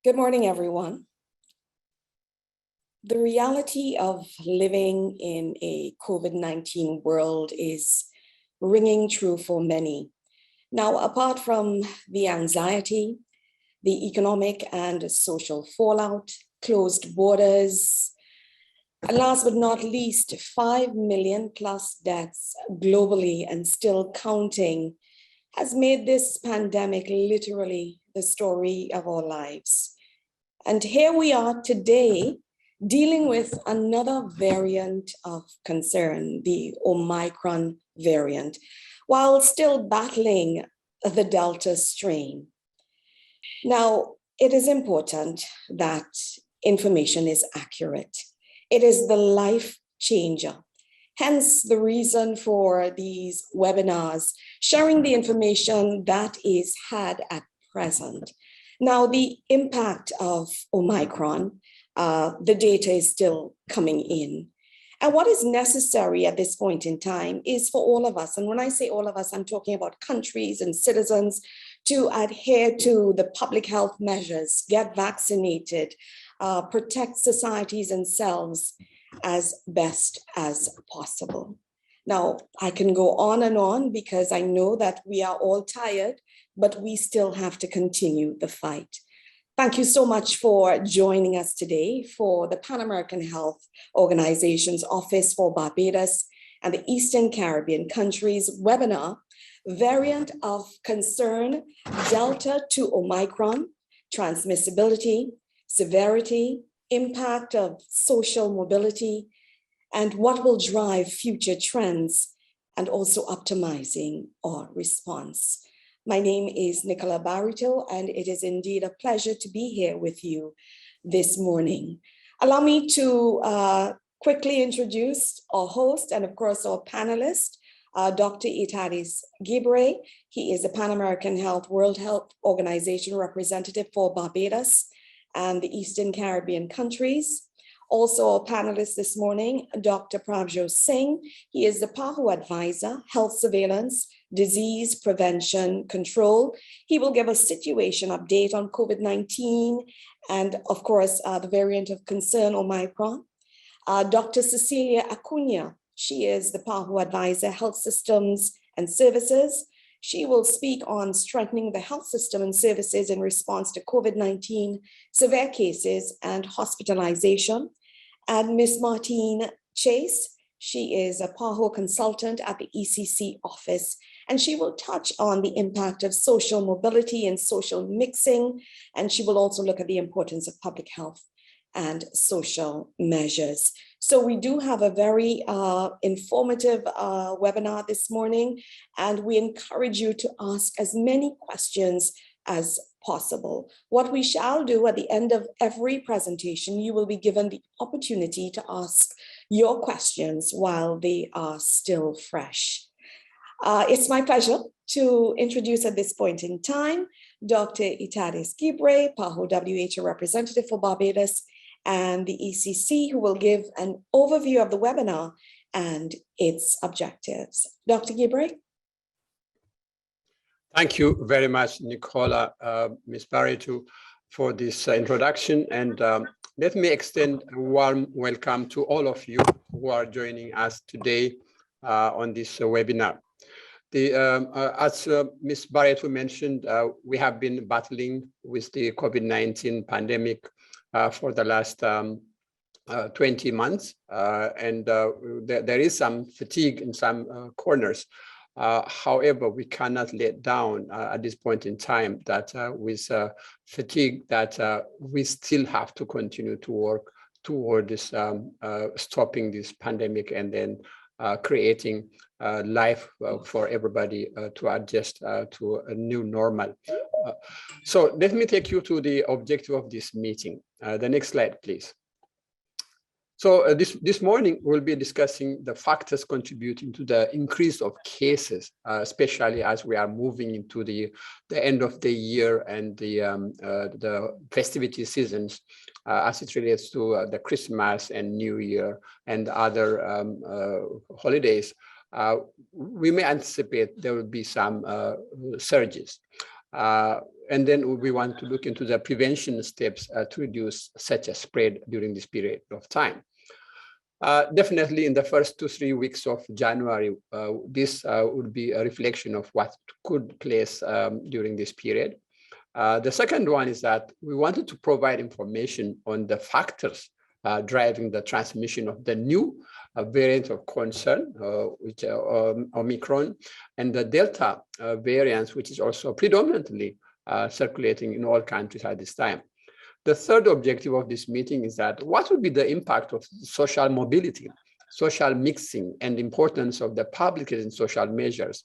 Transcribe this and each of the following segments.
Good morning, everyone. The reality of living in a COVID-19 world is ringing true for many. Now, apart from the anxiety, the economic and social fallout, closed borders, and last but not least, 5 million plus deaths globally and still counting, has made this pandemic literally the story of our lives. And here we are today dealing with another variant of concern, the Omicron variant, while still battling the Delta strain. Now, it is important that information is accurate. It is the life changer. Hence the reason for these webinars, sharing the information that is had at present. Now, the impact of Omicron, the data is still coming in. And what is necessary at this point in time is for all of us, and when I say all of us, I'm talking about countries and citizens, to adhere to the public health measures, get vaccinated, protect societies and selves as best as possible. Now, I can go on and on because I know that we are all tired, but we still have to continue the fight. Thank you so much for joining us today for the Pan American Health Organization's Office for Barbados and the Eastern Caribbean countries webinar, Variant of Concern, Delta to Omicron, Transmissibility, Severity, Impact of Social Mobility, and what will drive future trends, and also optimizing our response. My name is Nicola Barito, and it is indeed a pleasure to be here with you this morning. Allow me to quickly introduce our host and of course our panelist, Dr. Itadis Gibre. He is the Pan American World Health Organization representative for Barbados and the Eastern Caribbean countries. Also, our panelist this morning, Dr. Prabhjot Singh. He is the PAHO advisor, health surveillance, disease prevention, control. He will give a situation update on COVID-19 and of course, the variant of concern, Omicron. Dr. Cecilia Acuna, she is the PAHO advisor, health systems and services. She will speak on strengthening the health system and services in response to COVID-19, severe cases and hospitalization. And Ms. Martine Chase, she is a PAHO consultant at the ECC office, and she will touch on the impact of social mobility and social mixing, and she will also look at the importance of public health and social measures. So we do have a very informative webinar this morning, and we encourage you to ask as many questions as possible. What we shall do at the end of every presentation, you will be given the opportunity to ask your questions while they are still fresh. It's my pleasure to introduce at this point in time, Dr. Itadis Gibre, PAHO WHO representative for Barbados, and the ECC, who will give an overview of the webinar and its objectives. Dr. Gibre. Thank you very much, Nicola, Ms. Barito, for this introduction. And let me extend a warm welcome to all of you who are joining us today on this webinar. As Ms. Barito mentioned, we have been battling with the COVID-19 pandemic for the last 20 months, and there is some fatigue in some corners. However, we cannot let down at this point in time that with fatigue that we still have to continue to work toward this stopping this pandemic and then creating life for everybody to adjust to a new normal. So let me take you to the objective of this meeting. The next slide, please. So this morning, we'll be discussing the factors contributing to the increase of cases, especially as we are moving into the end of the year and the festivity seasons, as it relates to the Christmas and New Year and other holidays. We may anticipate there will be some surges. and then we want to look into the prevention steps to reduce such a spread during this period of time. Definitely in the first 2-3 weeks of January, this would be a reflection of what could place during this period. The second one is that we wanted to provide information on the factors driving the transmission of the new variant of concern, which Omicron, and the Delta variants, which is also predominantly circulating in all countries at this time. The third objective of this meeting is that what would be the impact of social mobility, social mixing, and importance of the public and social measures.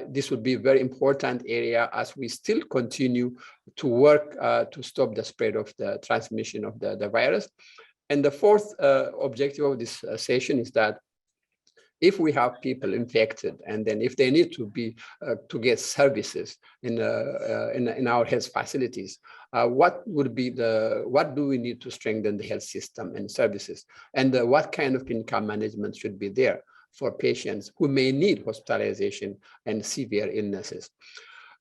This would be a very important area as we still continue to work to stop the spread of the transmission of the virus. And the fourth objective of this session is that if we have people infected, and then if they need to be to get services in our health facilities, what do we need to strengthen the health system and services, and what kind of clinical management should be there for patients who may need hospitalization and severe illnesses.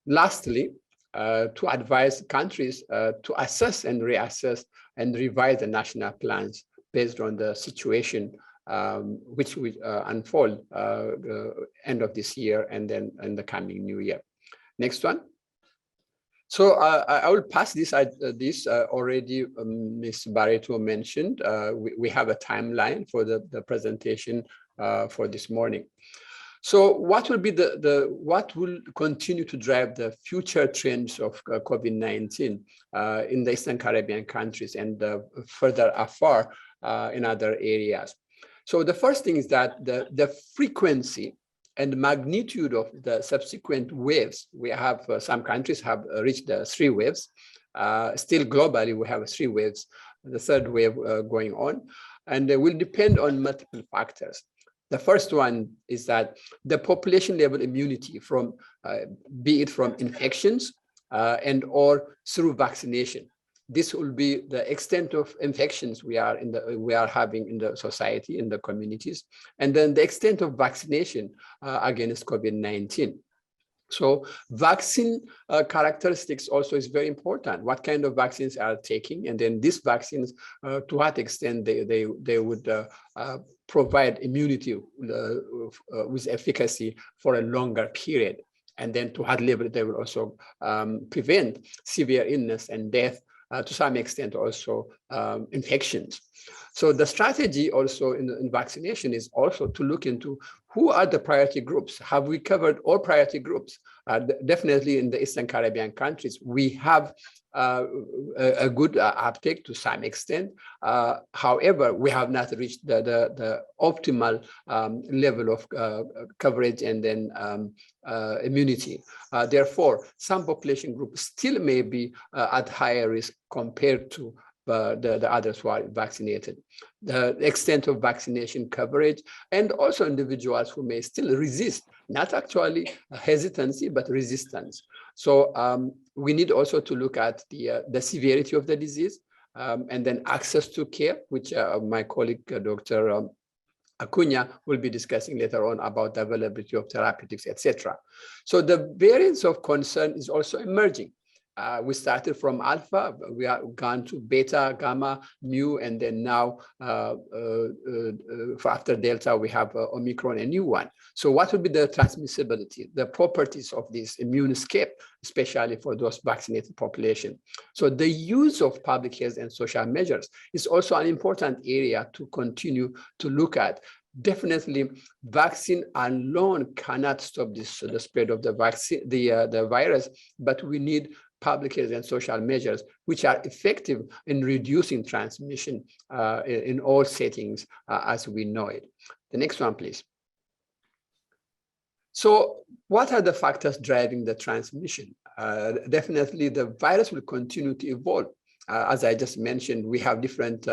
Lastly, to advise countries to assess and reassess and revise the national plans based on the situation which will unfold end of this year and then in the coming new year. Next one. So I will pass this. Already Ms. Barreto mentioned. We have a timeline for the presentation for this morning. So what will be what will continue to drive the future trends of COVID-19 in the Eastern Caribbean countries and further afar in other areas? So the first thing is that the frequency and magnitude of the subsequent waves, we have some countries have reached the 3 waves. Still globally, we have 3 waves, the third wave going on, and it will depend on multiple factors. The first one is that the population level immunity from, be it from infections and or through vaccination. This will be the extent of infections we are having in the society, in the communities, and then the extent of vaccination against COVID-19. So vaccine characteristics also is very important. What kind of vaccines are taking, and then these vaccines, to what extent they would provide immunity with efficacy for a longer period, and then to what level they will also prevent severe illness and death. To some extent also infections. So the strategy also in vaccination is also to look into who are the priority groups. Have we covered all priority groups? Definitely in the Eastern Caribbean countries, we have a good uptake to some extent. However, we have not reached the optimal level of coverage and then immunity. Therefore, some population groups still may be at higher risk compared to the others who are vaccinated. The extent of vaccination coverage, and also individuals who may still resist, not actually hesitancy, but resistance. So we need also to look at the severity of the disease, and then access to care, which my colleague, Dr. Acuna, will be discussing later on about the availability of therapeutics, etc. So the variants of concern is also emerging. We started from alpha, we have gone to beta, gamma, mu, and then now after delta, we have Omicron, a new one. So what would be the transmissibility, the properties of this immune escape, especially for those vaccinated population? So the use of public health and social measures is also an important area to continue to look at. Definitely, vaccine alone cannot stop the spread of the virus, but we need public health and social measures which are effective in reducing transmission in all settings as we know it. The next one, please. So what are the factors driving the transmission? Definitely, the virus will continue to evolve. As I just mentioned, we have different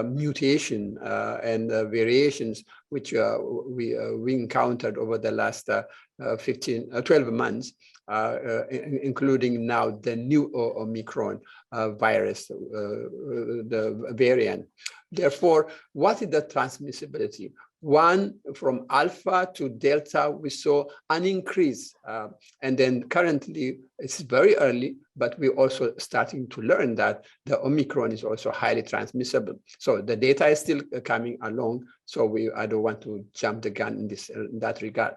mutation and variations which we encountered over the last 12 months, including now the new Omicron virus, the variant. Therefore, what is the transmissibility? One, from Alpha to Delta, we saw an increase. And then currently, it's very early, but we're also starting to learn that the Omicron is also highly transmissible. So the data is still coming along. So I don't want to jump the gun in that regard.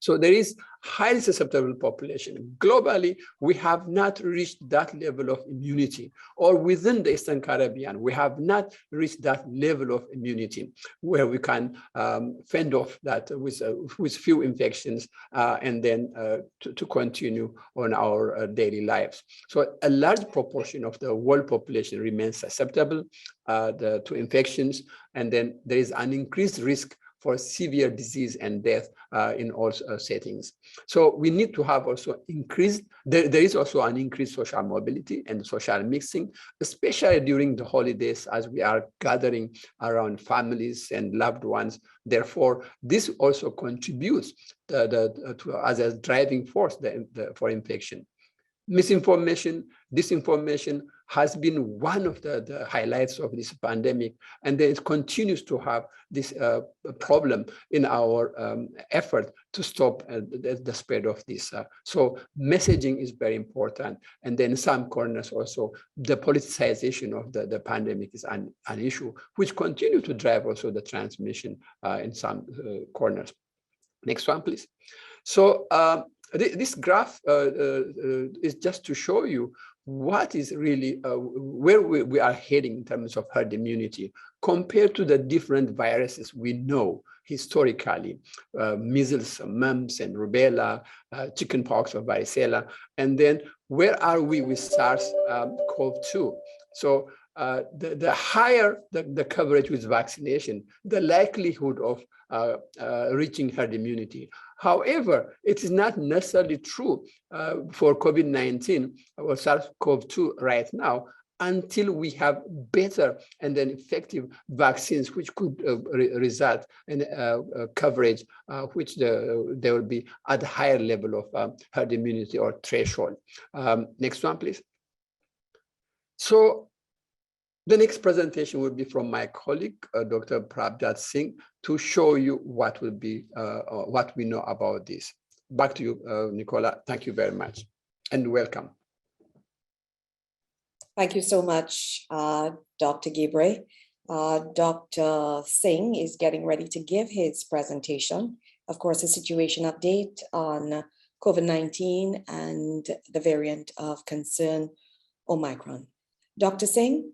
So there is highly susceptible population. Globally, we have not reached that level of immunity, or within the Eastern Caribbean, we have not reached that level of immunity where we can fend off that with few infections and then to continue on our daily lives. So a large proportion of the world population remains susceptible to infections, and then there is an increased risk for severe disease and death in all settings. So we need to have also there is also an increased social mobility and social mixing, especially during the holidays as we are gathering around families and loved ones. Therefore, this also contributes as a driving force for infection. Misinformation, disinformation has been one of the highlights of this pandemic, and then it continues to have this problem in our effort to stop the spread of this. So messaging is very important, and then in some corners also the politicization of the pandemic is an issue, which continue to drive also the transmission in some corners. Next one, please. So this graph is just to show you what is really where we are heading in terms of herd immunity compared to the different viruses we know historically, measles, mumps, and rubella, chickenpox or varicella, and then where are we with SARS-CoV-2? So the higher the coverage with vaccination, the likelihood of reaching herd immunity. However, it is not necessarily true for COVID-19 or SARS-CoV-2 right now until we have better and then effective vaccines, which could result in coverage, which there will be at a higher level of herd immunity or threshold. Next one, please. So the next presentation will be from my colleague, Dr. Prabhat Singh, to show you what will be what we know about this. Back to you, Nicola. Thank you very much, and welcome. Thank you so much, Dr. Gibre. Dr. Singh is getting ready to give his presentation. Of course, a situation update on COVID-19 and the variant of concern, Omicron. Dr. Singh?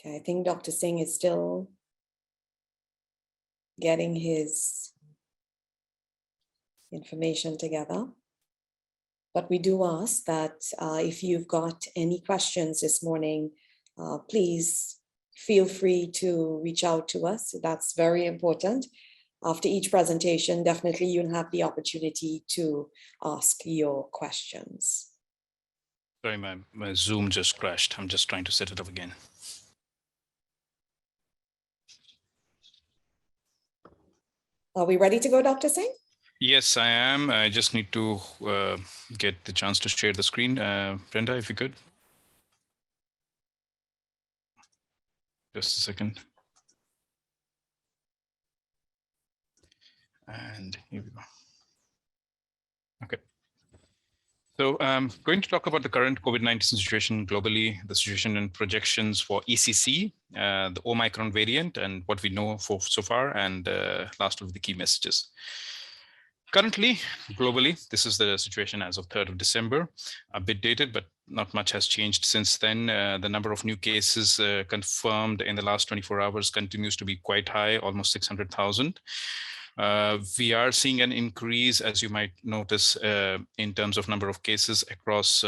Okay, I think Dr. Singh is still getting his information together. But we do ask that if you've got any questions this morning, please feel free to reach out to us. That's very important. After each presentation, definitely you'll have the opportunity to ask your questions. Sorry, my Zoom just crashed. I'm just trying to set it up again. Are we ready to go, Dr. Singh? Yes, I am. I just need to get the chance to share the screen. Brenda, if you could. Just a second. And here we go. Okay. So I'm going to talk about the current COVID-19 situation globally, the situation and projections for ECC, the Omicron variant, and what we know so far, and last of the key messages. Currently, globally, this is the situation as of 3rd of December, a bit dated, but not much has changed since then. The number of new cases confirmed in the last 24 hours continues to be quite high, almost 600,000. We are seeing an increase, as you might notice, in terms of number of cases across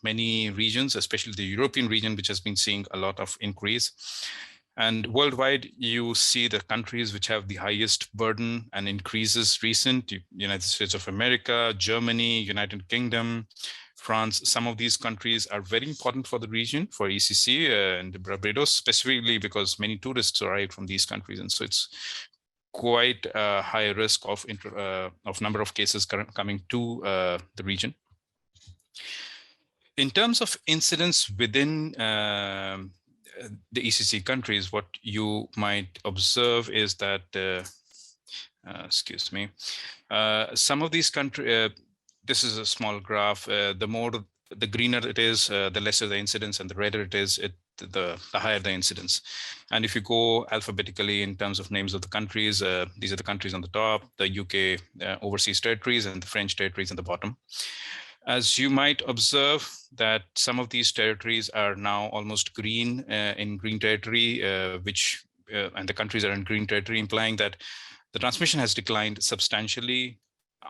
many regions, especially the European region, which has been seeing a lot of increase. And worldwide, you see the countries which have the highest burden and increases recent: United States of America, Germany, United Kingdom, France. Some of these countries are very important for the region, for ECC and Barbados, specifically because many tourists arrive from these countries. And so it's quite a high risk of number of cases coming to the region. In terms of incidence within the ECC countries, what you might observe is that, excuse me, some of these countries, this is a small graph, the greener it is, the lesser the incidence, and the redder it is, the higher the incidence. And if you go alphabetically in terms of names of the countries, these are the countries on the top, the UK overseas territories, and the French territories on the bottom. As you might observe that some of these territories are now almost green, in green territory, and the countries are in green territory, implying that the transmission has declined substantially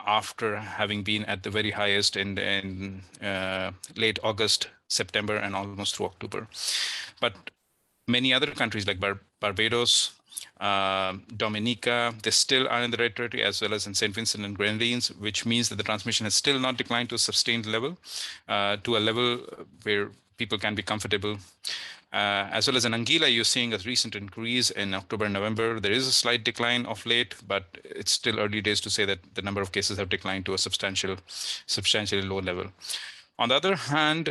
after having been at the very highest in late August, September, and almost through October. But many other countries like Barbados, Dominica, they still are in the red territory, as well as in St. Vincent and Grenadines, which means that the transmission has still not declined to a sustained level, to a level where people can be comfortable. As well as in Anguilla, you're seeing a recent increase in October and November. There is a slight decline of late, but it's still early days to say that the number of cases have declined to a substantially low level. On the other hand,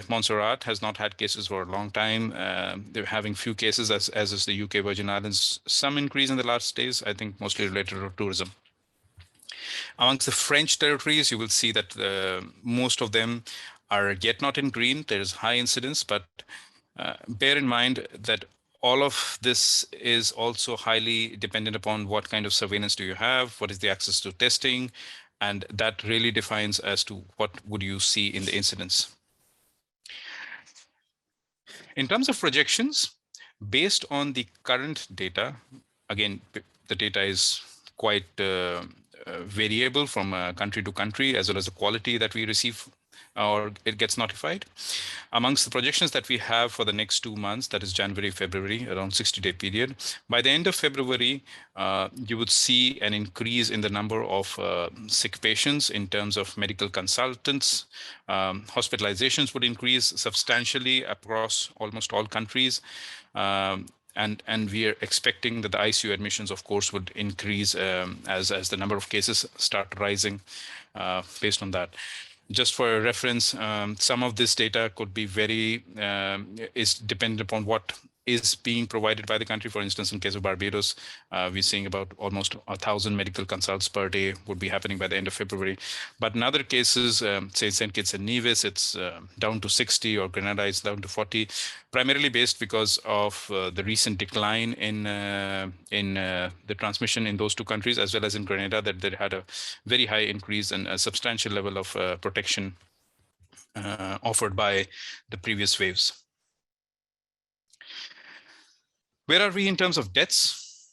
Montserrat has not had cases for a long time. They're having few cases, as is the UK Virgin Islands. Some increase in the last days, I think mostly related to tourism. Amongst the French territories, you will see that most of them are yet not in green. There is high incidence, but bear in mind that all of this is also highly dependent upon what kind of surveillance do you have, what is the access to testing, and that really defines as to what would you see in the incidence. In terms of projections, based on the current data, again, the data is quite variable from country to country, as well as the quality that we receive or it gets notified. Amongst the projections that we have for the next 2 months, that is January, February, around 60-day period, by the end of February, you would see an increase in the number of sick patients in terms of medical consultants. Hospitalizations would increase substantially across almost all countries. And we are expecting that the ICU admissions, of course, would increase as the number of cases start rising based on that. Just for reference, some of this data could be is dependent upon what is being provided by the country. For instance, in case of Barbados, we're seeing about almost 1,000 medical consults per day would be happening by the end of February. But in other cases, say St. Kitts and Nevis, it's down to 60, or Grenada is down to 40, primarily based because of the recent decline in the transmission in those two countries, as well as in Grenada, that they had a very high increase and a substantial level of protection offered by the previous waves. Where are we in terms of deaths?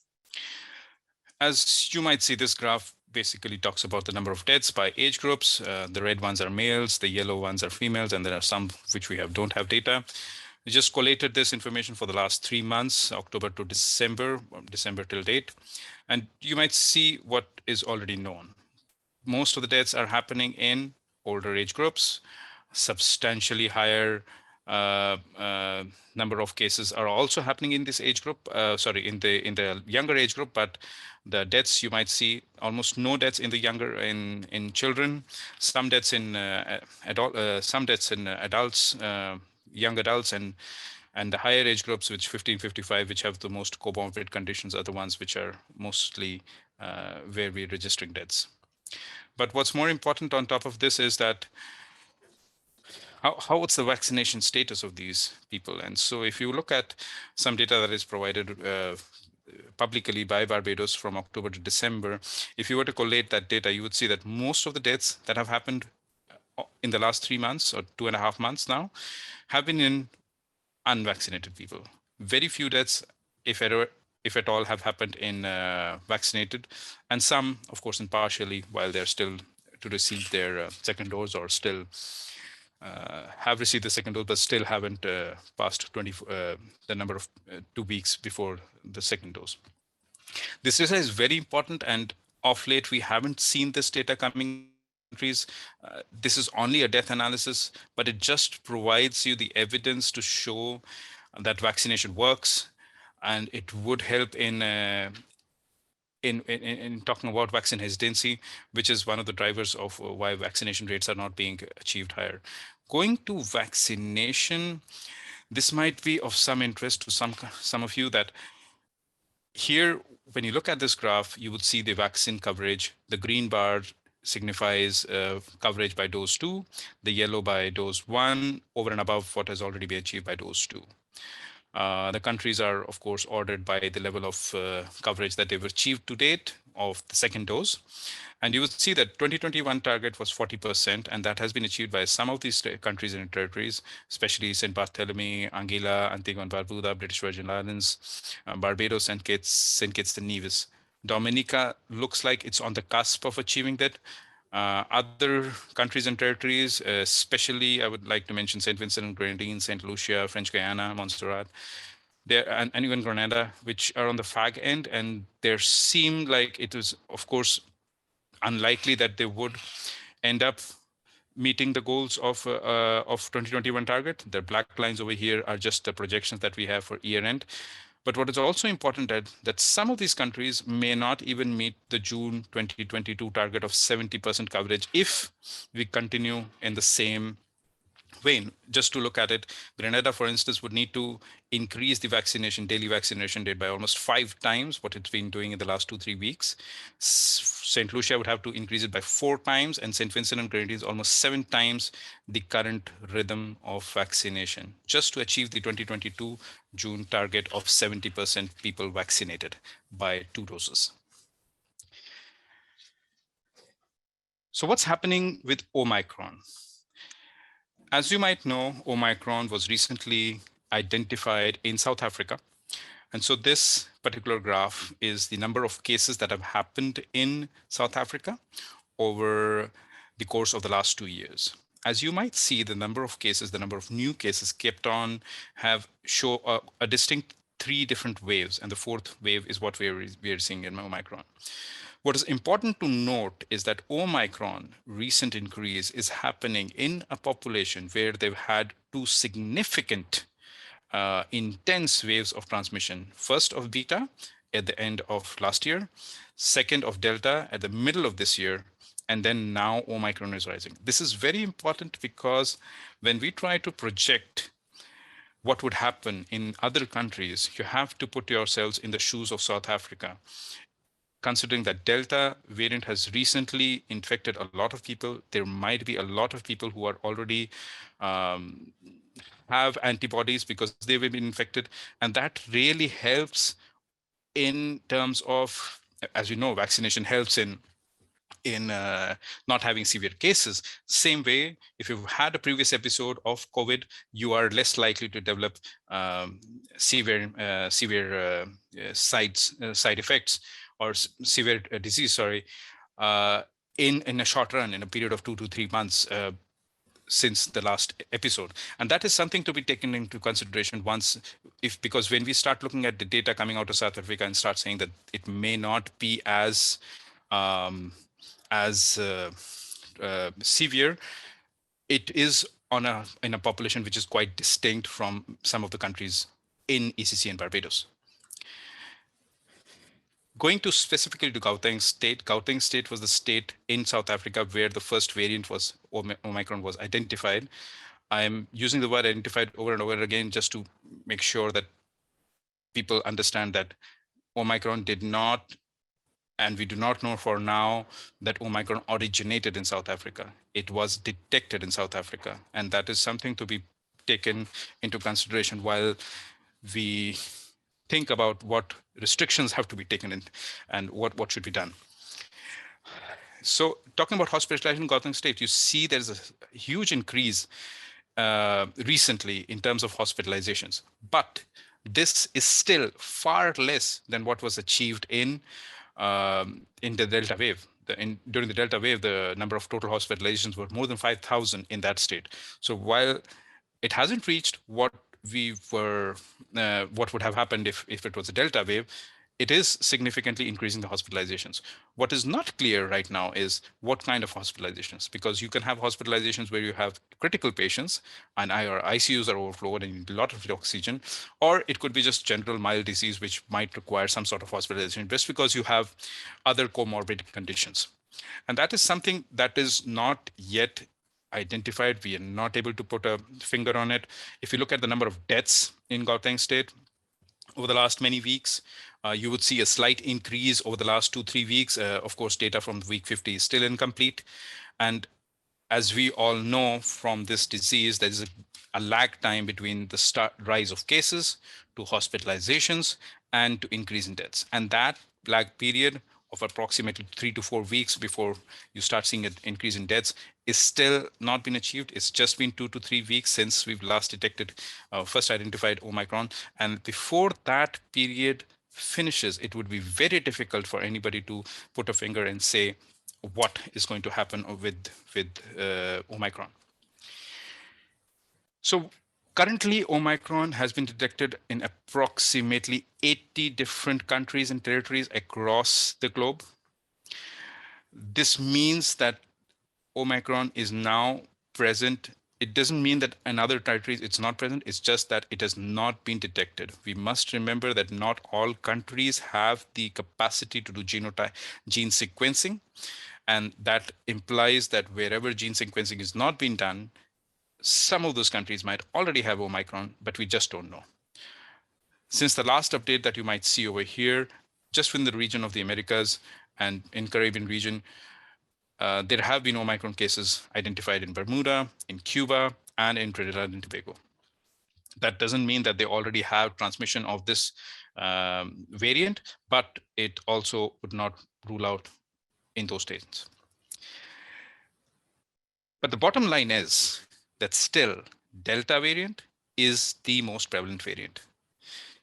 As you might see, this graph basically talks about the number of deaths by age groups. The red ones are males, the yellow ones are females, and there are some which we don't have data. We just collated this information for the last 3 months, October to December, or December till date. And you might see what is already known. Most of the deaths are happening in older age groups. Substantially higher number of cases are also happening in this age group, in the younger age group, but the deaths you might see almost no deaths in the in children, some deaths in adults, young adults, and the higher age groups, which 15-55, which have the most comorbid conditions, are the ones which are mostly where we're registering deaths. But what's more important on top of this is that what's the vaccination status of these people? And so if you look at some data that is provided publicly by Barbados from October to December, if you were to collate that data, you would see that most of the deaths that have happened in the last 3 months or 2.5 months now have been in unvaccinated people. Very few deaths, if at all, have happened in vaccinated, and some, of course, in partially, while they're still to receive their second dose, or still have received the second dose, but still haven't passed the number of 2 weeks before the second dose. This data is very important, and of late, we haven't seen this data coming countries. This is only a death analysis, but it just provides you the evidence to show that vaccination works, and it would help in in talking about vaccine hesitancy, which is one of the drivers of why vaccination rates are not being achieved higher. Going to vaccination, this might be of some interest to some of you, that here, when you look at this graph, you would see the vaccine coverage. The green bar signifies coverage by dose 2, the yellow by dose 1, over and above what has already been achieved by dose 2. The countries are, of course, ordered by the level of coverage that they've achieved to date of the second dose. And you would see that 2021 target was 40%, and that has been achieved by some of these countries and territories, especially St. Barthélemy, Anguilla, Antigua and Barbuda, British Virgin Islands, Barbados, and St. Kitts and Nevis. Dominica looks like it's on the cusp of achieving that. Other countries and territories, especially I would like to mention St. Vincent and Grenadines, St. Lucia, French Guiana, Montserrat, and even Grenada, which are on the fag end, and there seemed like it was, of course, unlikely that they would end up meeting the goals of 2021 target. The black lines over here are just the projections that we have for year end. But what is also important that some of these countries may not even meet the June 2022 target of 70% coverage if we continue in the same vein. Just to look at it, Grenada, for instance, would need to increase the daily vaccination rate by almost 5 times what it's been doing in the last 2-3 weeks. St. Lucia would have to increase it by 4 times, and St. Vincent and Grenadines almost 7 times the current rhythm of vaccination, just to achieve the 2022 June target of 70% people vaccinated by 2 doses. So what's happening with Omicron? As you might know, Omicron was recently identified in South Africa. And so this particular graph is the number of cases that have happened in South Africa over the course of the last 2 years. As you might see, the number of cases, the number of new cases kept on show a distinct 3 different waves. And the 4th wave is what we are seeing in Omicron. What is important to note is that Omicron recent increase is happening in a population where they've had 2 significant intense waves of transmission. First of Beta at the end of last year, second of Delta at the middle of this year, and then now Omicron is rising. This is very important because when we try to project what would happen in other countries, you have to put yourselves in the shoes of South Africa. Considering that Delta variant has recently infected a lot of people, there might be a lot of people who are already have antibodies because they've been infected. And that really helps in terms of, as you know, vaccination helps in not having severe cases. Same way, if you've had a previous episode of COVID, you are less likely to develop severe side effects or severe disease, in a short run, in a period of 2 to 3 months since the last episode. And that is something to be taken into consideration because when we start looking at the data coming out of South Africa and start saying that it may not be as severe, it is in a population which is quite distinct from some of the countries in ECC and Barbados. Going to specifically to Gauteng State was the state in South Africa where the first variant was Omicron was identified. I'm using the word identified over and over again just to make sure that people understand that Omicron did not, and we do not know for now that Omicron originated in South Africa. It was detected in South Africa, and that is something to be taken into consideration while we think about what restrictions have to be taken in and what should be done. So talking about hospitalization in Gauteng State, you see there's a huge increase recently in terms of hospitalizations, but this is still far less than what was achieved in the Delta wave. During the Delta wave, the number of total hospitalizations were more than 5,000 in that state. So while it hasn't reached what would have happened if it was a Delta wave, it is significantly increasing the hospitalizations. What is not clear right now is what kind of hospitalizations, because you can have hospitalizations where you have critical patients and or ICUs are overflowed and you need a lot of oxygen, or it could be just general mild disease, which might require some sort of hospitalization just because you have other comorbid conditions. And that is something that is not yet identified. We are not able to put a finger on it. If you look at the number of deaths in Gauteng state, over the last many weeks, you would see a slight increase over the last 2-3 weeks. Of course, data from week 50 is still incomplete. And as we all know from this disease, there is a lag time between the rise of cases to hospitalizations and to increase in deaths. And that lag period of approximately 3 to 4 weeks before you start seeing an increase in deaths is still not been achieved. It's just been 2 to 3 weeks since we've last detected, first identified Omicron. And before that period finishes, it would be very difficult for anybody to put a finger and say what is going to happen with Omicron. So currently, Omicron has been detected in approximately 80 different countries and territories across the globe. This means that Omicron is now present. It doesn't mean that in other territories it's not present. It's just that it has not been detected. We must remember that not all countries have the capacity to do gene sequencing. And that implies that wherever gene sequencing is not being done, some of those countries might already have Omicron, but we just don't know. Since the last update that you might see over here, just within the region of the Americas and in Caribbean region, there have been Omicron cases identified in Bermuda, in Cuba, and in Trinidad and Tobago. That doesn't mean that they already have transmission of this variant, but it also would not rule out in those states. But the bottom line is that still Delta variant is the most prevalent variant.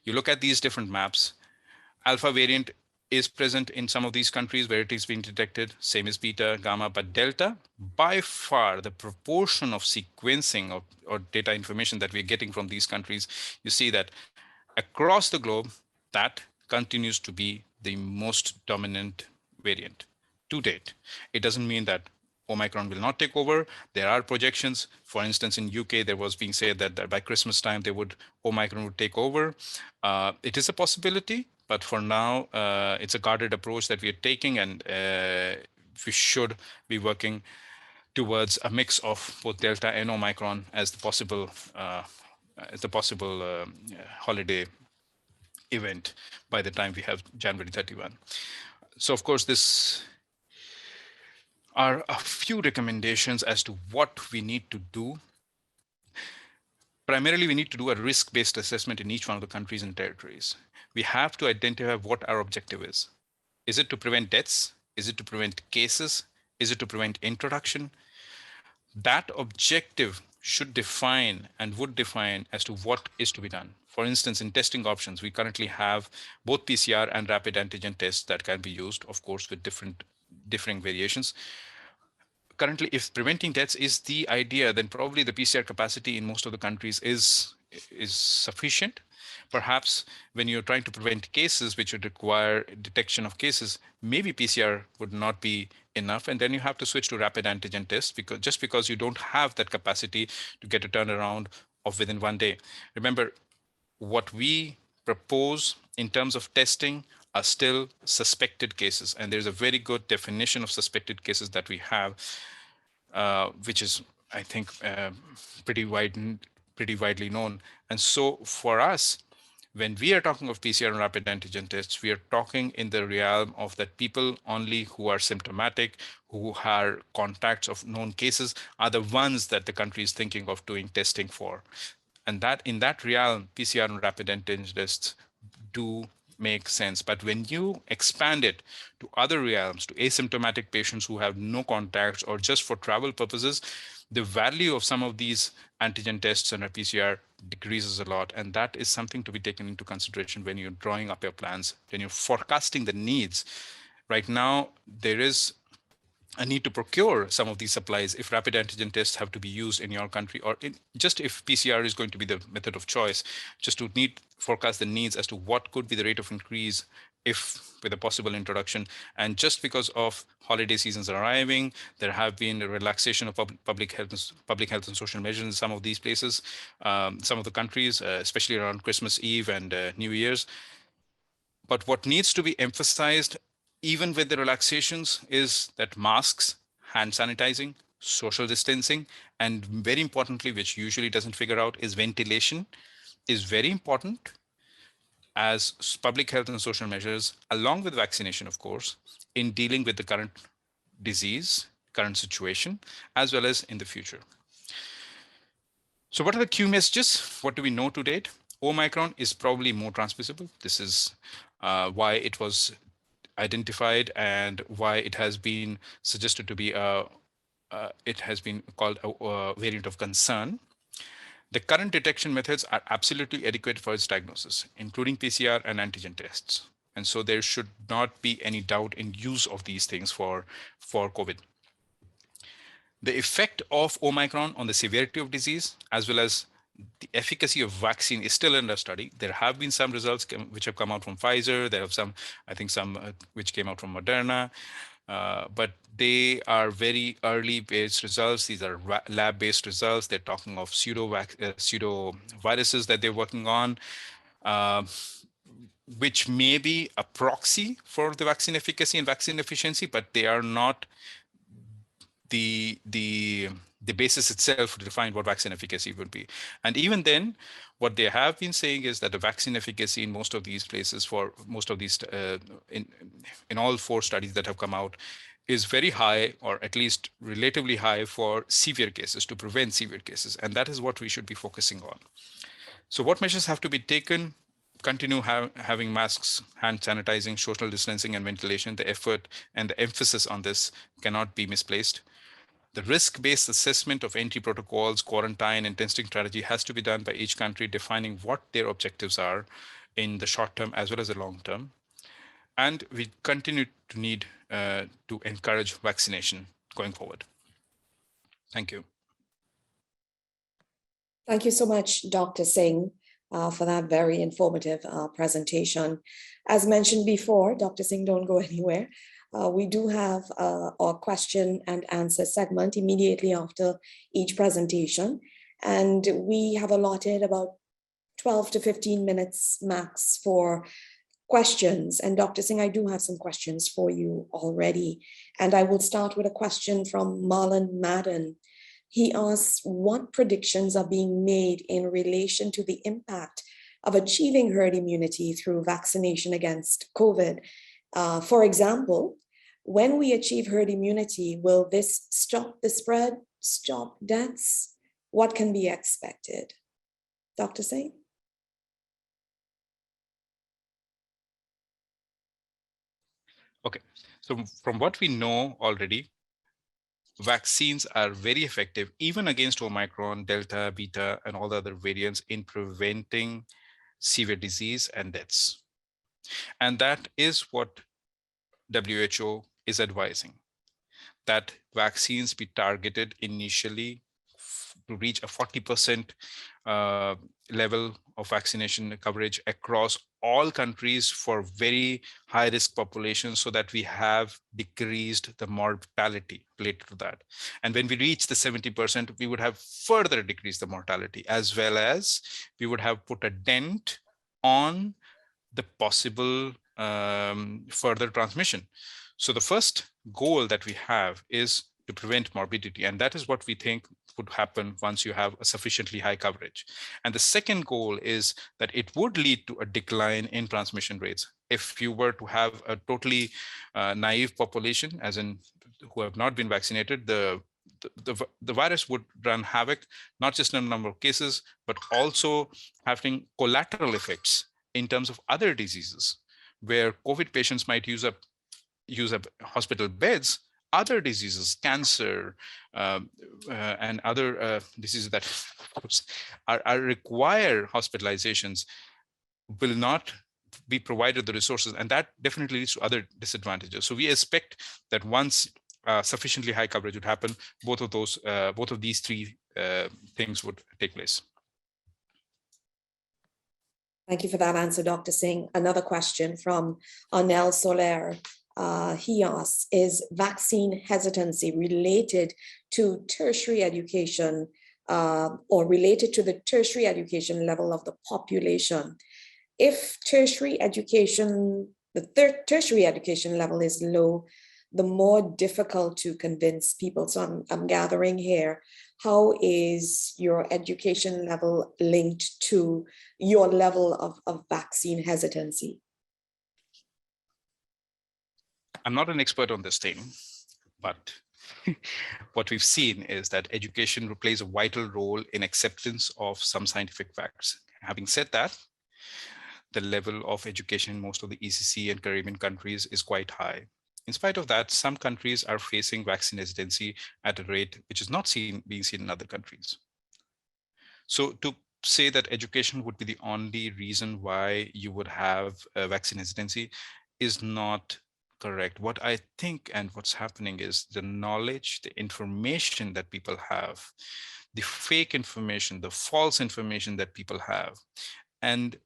You look at these different maps, Alpha variant is present in some of these countries where it is being detected, same as Beta, Gamma, but Delta, by far the proportion of sequencing or data information that we're getting from these countries, you see that across the globe, that continues to be the most dominant variant to date. It doesn't mean that Omicron will not take over. There are projections. For instance, in UK, there was being said that by Christmas time, Omicron would take over. It is a possibility, but for now, it's a guarded approach that we are taking, and we should be working towards a mix of both Delta and Omicron as the possible holiday event by the time we have January 31. So, of course, this are a few recommendations as to what we need to do. Primarily, we need to do a risk-based assessment in each one of the countries and territories. We have to identify what our objective is. Is it to prevent deaths? Is it to prevent cases? Is it to prevent introduction? That objective should define and would define as to what is to be done. For instance, in testing options, we currently have both PCR and rapid antigen tests that can be used, of course, with differing variations. Currently, if preventing deaths is the idea, then probably the PCR capacity in most of the countries is sufficient. Perhaps when you're trying to prevent cases which would require detection of cases, maybe PCR would not be enough, and then you have to switch to rapid antigen tests because you don't have that capacity to get a turnaround of within 1 day. Remember, what we propose in terms of testing are still suspected cases, and there's a very good definition of suspected cases that we have, which is, I think, pretty widely known. And so for us, when we are talking of PCR and rapid antigen tests, we are talking in the realm of that people only who are symptomatic, who are contacts of known cases, are the ones that the country is thinking of doing testing for. And that in that realm, PCR and rapid antigen tests do make sense. But when you expand it to other realms, to asymptomatic patients who have no contacts or just for travel purposes, the value of some of these antigen tests and PCR decreases a lot. And that is something to be taken into consideration when you're drawing up your plans, when you're forecasting the needs. Right now, there is a need to procure some of these supplies if rapid antigen tests have to be used in your country, or just if PCR is going to be the method of choice, just to forecast the needs as to what could be the rate of increase if with a possible introduction. And just because of holiday seasons arriving, there have been a relaxation of public health and social measures in some of these places, some of the countries, especially around Christmas Eve and New Year's. But what needs to be emphasized, even with the relaxations, is that masks, hand sanitizing, social distancing, and very importantly, which usually doesn't figure out, is ventilation, is very important as public health and social measures, along with vaccination, of course, in dealing with the current disease, current situation, as well as in the future. So what are the key messages? What do we know to date? Omicron is probably more transmissible. This is why it was identified and why it has been suggested to be it has been called a variant of concern. The current detection methods are absolutely adequate for its diagnosis, including PCR and antigen tests. And so there should not be any doubt in use of these things for COVID. The effect of Omicron on the severity of disease, as well as the efficacy of vaccine, is still under study. There have been some results which have come out from Pfizer. There have some, I think some which came out from Moderna. But they are very early based results. These are lab based results. They're talking of pseudo viruses that they're working on, which may be a proxy for the vaccine efficacy and vaccine efficiency, but they are not the basis itself to define what vaccine efficacy would be. And even then, what they have been saying is that the vaccine efficacy in most of these places, for most of these, in all 4 studies that have come out, is very high, or at least relatively high, for severe cases, to prevent severe cases. And that is what we should be focusing on. So what measures have to be taken? Continue having masks, hand sanitizing, social distancing, and ventilation. The effort and the emphasis on this cannot be misplaced. The risk-based assessment of entry protocols, quarantine, and testing strategy has to be done by each country, defining what their objectives are in the short term as well as the long term. And we continue to need to encourage vaccination going forward. Thank you. Thank you so much, Dr. Singh, for that very informative presentation. As mentioned before, Dr. Singh, don't go anywhere. We do have our question and answer segment immediately after each presentation. And we have allotted about 12 to 15 minutes max for questions. And Dr. Singh, I do have some questions for you already. And I will start with a question from Marlon Madden. He asks, what predictions are being made in relation to the impact of achieving herd immunity through vaccination against COVID? For example, when we achieve herd immunity, will this stop the spread, stop deaths? What can be expected? Dr. Singh? Okay, so from what we know already, vaccines are very effective, even against Omicron, Delta, Beta, and all the other variants, in preventing severe disease and deaths. And that is what WHO is advising, that vaccines be targeted initially to reach a 40% level of vaccination coverage across all countries for very high risk populations, so that we have decreased the mortality related to that. And when we reach the 70%, we would have further decreased the mortality, as well as we would have put a dent on the possible further transmission. So the first goal that we have is to prevent morbidity, and that is what we think would happen once you have a sufficiently high coverage. And the second goal is that it would lead to a decline in transmission rates. If you were to have a totally naive population, as in who have not been vaccinated, the virus would run havoc, not just in the number of cases, but also having collateral effects in terms of other diseases, where COVID patients might use up hospital beds. Other diseases, cancer, and other diseases that, of course, require hospitalizations, will not be provided the resources, and that definitely leads to other disadvantages. So we expect that once sufficiently high coverage would happen, both of these 3 things would take place. Thank you for that answer, Dr. Singh. Another question from Arnel Soler. He asks, is vaccine hesitancy related to tertiary education or related to the tertiary education level of the population? If tertiary education, tertiary education level is low, the more difficult to convince people. So I'm gathering here, how is your education level linked to your level of vaccine hesitancy? I'm not an expert on this thing, but what we've seen is that education plays a vital role in acceptance of some scientific facts. Having said that, the level of education in most of the ECC and Caribbean countries is quite high. In spite of that, some countries are facing vaccine hesitancy at a rate which is not being seen in other countries. So to say that education would be the only reason why you would have a vaccine hesitancy is not correct. What I think and what's happening is the knowledge, the information that people have, the fake information, the false information that people have. And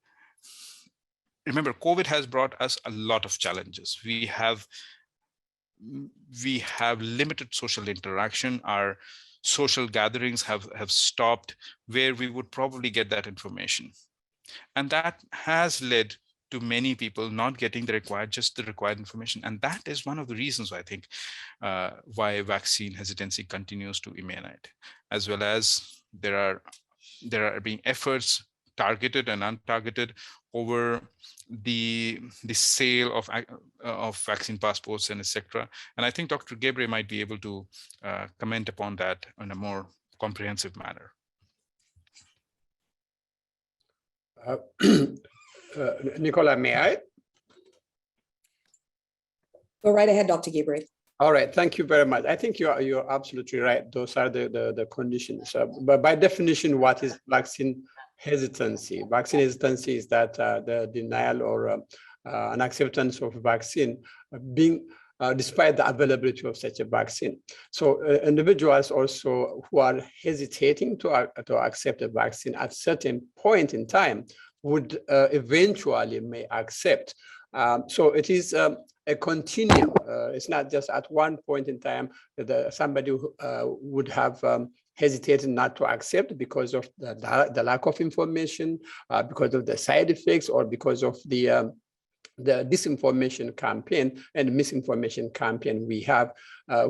remember, COVID has brought us a lot of challenges. We have limited social interaction. Our social gatherings have stopped where we would probably get that information. And that has led to many people not getting the required information. And that is one of the reasons I think why vaccine hesitancy continues to emanate, as well as there are being efforts, targeted and untargeted, over the sale of vaccine passports and etc. And I think Dr. Gabriel might be able to comment upon that in a more comprehensive manner. Nicola, may I? Go right ahead, Dr. Gabriel. All right, thank you very much. I think you're absolutely right. Those are the conditions. But by definition, what is vaccine hesitancy? Vaccine hesitancy is that the denial or unacceptance of vaccine being despite the availability of such a vaccine. So individuals also who are hesitating to accept a vaccine at certain point in time would eventually may accept. So it is a continuum. It's not just at one point in time that somebody would have hesitated not to accept because of the lack of information, because of the side effects, or because of the disinformation campaign and misinformation campaign we have,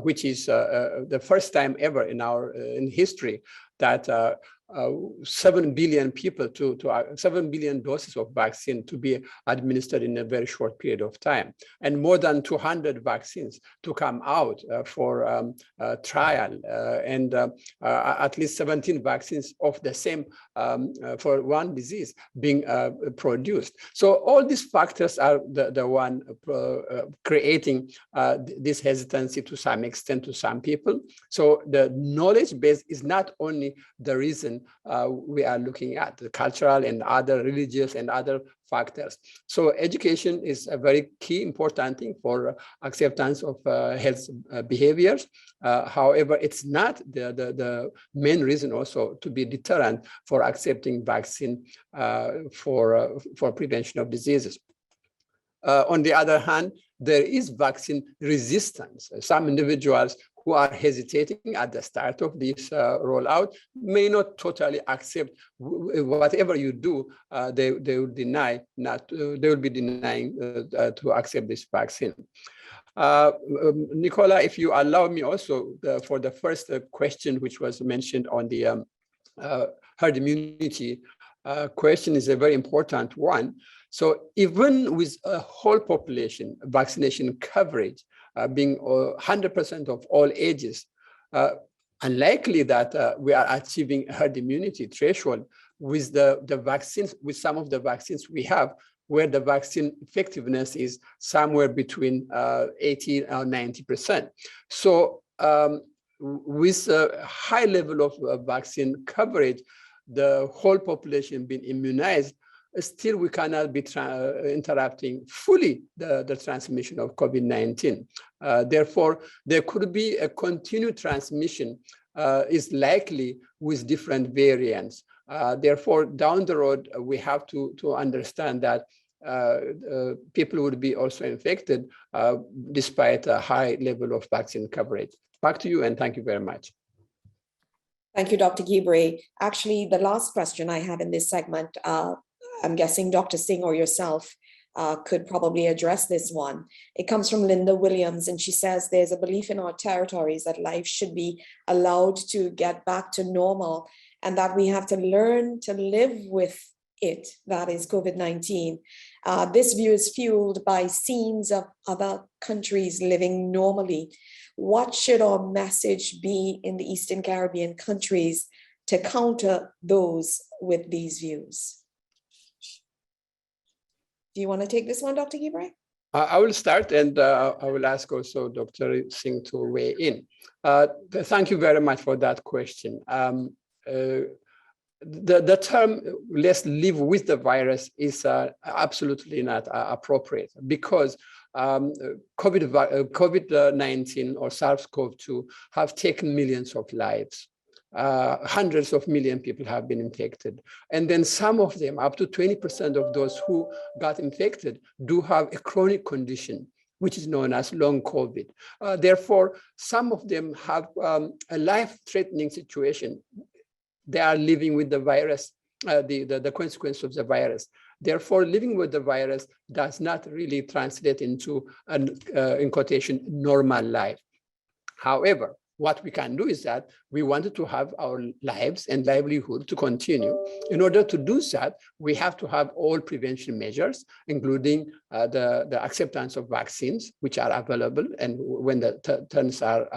which is the first time ever in history that 7 billion people 7 billion doses of vaccine to be administered in a very short period of time, and more than 200 vaccines to come out for trial, and at least 17 vaccines of the same for one disease being produced. So all these factors are the one creating this hesitancy to some extent to some people. So the knowledge base is not only the reason we are looking at, the cultural and other religious and other factors. So education is a very key important thing for acceptance of health behaviors. However, it's not the main reason also to be deterrent for accepting vaccine for prevention of diseases. On the other hand, there is vaccine resistance. Some individuals who are hesitating at the start of this rollout may not totally accept whatever you do. They will deny they will be denying to accept this vaccine. Nicola, if you allow me also for the first question, which was mentioned on the herd immunity question, is a very important one. So even with a whole population vaccination coverage being 100% of all ages, unlikely that we are achieving herd immunity threshold with the vaccines, with some of the vaccines we have, where the vaccine effectiveness is somewhere between 80 or 90%. So with a high level of vaccine coverage, the whole population being immunized, still we cannot be interrupting fully the transmission of COVID-19. Therefore, there could be a continued transmission is likely with different variants. Therefore, down the road, we have to understand that people would be also infected despite a high level of vaccine coverage. Back to you, and thank you very much. Thank you, Dr. Gibre. Actually, the last question I have in this segment, I'm guessing Dr. Singh or yourself could probably address this one. It comes from Linda Williams, and she says there's a belief in our territories that life should be allowed to get back to normal and that we have to learn to live with it, that is COVID-19. This view is fueled by scenes of other countries living normally. What should our message be in the Eastern Caribbean countries to counter those with these views? Do you want to take this one, Dr. Gibre? I will start, and I will ask also Dr. Singh to weigh in. Thank you very much for that question. The term "let's live with the virus" is absolutely not appropriate, because COVID-19 or SARS-CoV-2 have taken millions of lives. Hundreds of millions of people have been infected. And then some of them, up to 20% of those who got infected, do have a chronic condition, which is known as long COVID. Therefore, some of them have a life-threatening situation. They are living with the virus, the consequence of the virus. Therefore, living with the virus does not really translate into an, in quotation, normal life. However, what we can do is that we wanted to have our lives and livelihood to continue. In order to do that, we have to have all prevention measures, including the acceptance of vaccines, which are available and when the terms are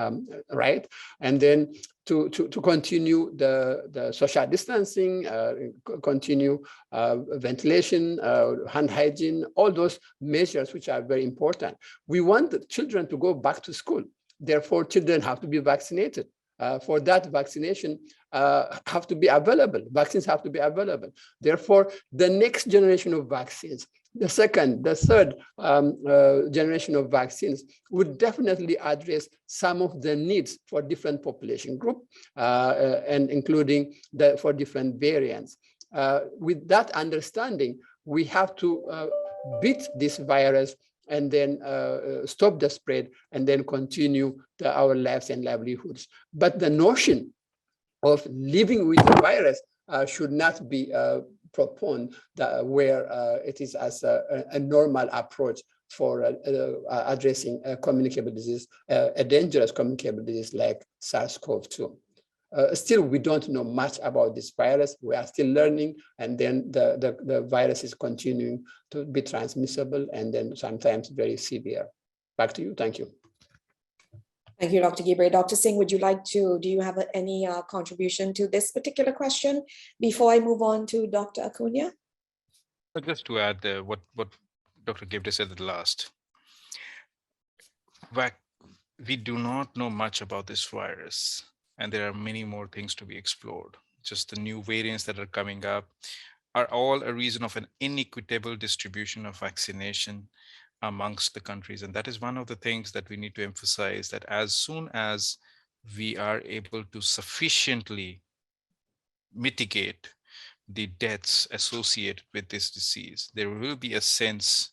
right. And then to continue the social distancing, continue ventilation, hand hygiene, all those measures which are very important. We want the children to go back to school. Therefore, children have to be vaccinated. For that, vaccination have to be available. Vaccines have to be available. Therefore, the next generation of vaccines, the second, the third generation of vaccines would definitely address some of the needs for different population group and including for different variants. With that understanding, we have to beat this virus and then stop the spread and then continue our lives and livelihoods. But the notion of living with the virus should not be proponed where it is as a normal approach for addressing a communicable disease, a dangerous communicable disease like SARS-CoV-2. Still, we don't know much about this virus. We are still learning, and then the virus is continuing to be transmissible and then sometimes very severe. Back to you. Thank you. Thank you, Dr. Gibre. Dr. Singh, would you like to, do you have any contribution to this particular question before I move on to Dr. Acuna? Just to add what Dr. Gibre said at the last. We do not know much about this virus, and there are many more things to be explored. Just the new variants that are coming up are all a reason of an inequitable distribution of vaccination amongst the countries. And that is one of the things that we need to emphasize, that as soon as we are able to sufficiently mitigate the deaths associated with this disease, there will be a sense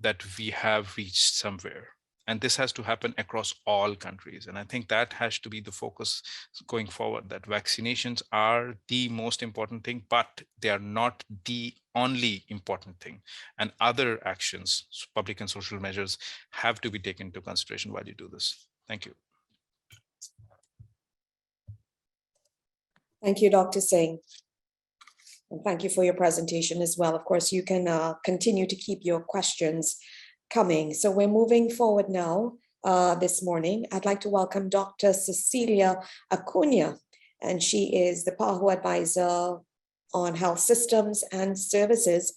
that we have reached somewhere. And this has to happen across all countries. And I think that has to be the focus going forward, that vaccinations are the most important thing, but they are not the only important thing. And other actions, public and social measures, have to be taken into consideration while you do this. Thank you. Thank you, Dr. Singh. And thank you for your presentation as well. Of course, you can continue to keep your questions coming. So we're moving forward now this morning. I'd like to welcome Dr. Cecilia Acuna, and she is the PAHO advisor on health systems and services.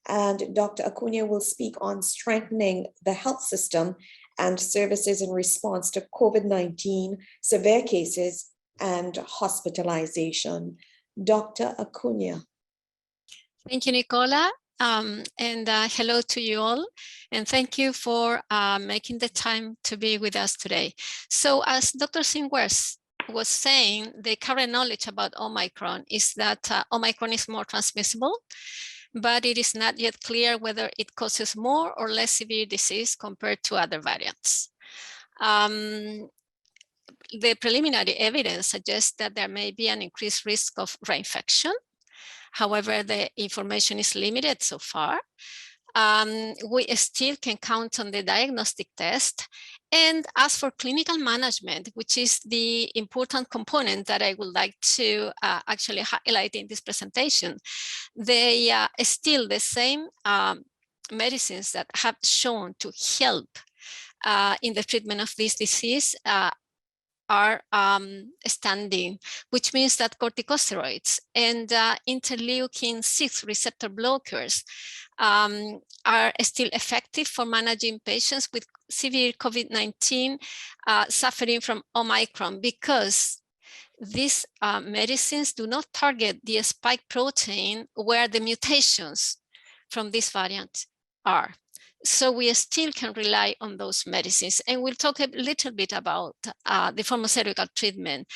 And Dr. Acuna will speak on strengthening the health system and services in response to COVID-19 severe cases and hospitalization. Dr. Acuna. Thank you, Nicola. Hello to you all, and thank you for making the time to be with us today. So as Dr. Singh was was saying, the current knowledge about Omicron is that Omicron is more transmissible, but it is not yet clear whether it causes more or less severe disease compared to other variants. The preliminary evidence suggests that there may be an increased risk of reinfection. However, the information is limited so far. We still can count on the diagnostic test. And as for clinical management, which is the important component that I would like to actually highlight in this presentation, they are still the same medicines that have shown to help in the treatment of this disease are standing, which means that corticosteroids and interleukin-6 receptor blockers are still effective for managing patients with severe COVID-19 suffering from Omicron, because these medicines do not target the spike protein where the mutations from this variant are. So we still can rely on those medicines. And we'll talk a little bit about the pharmaceutical treatment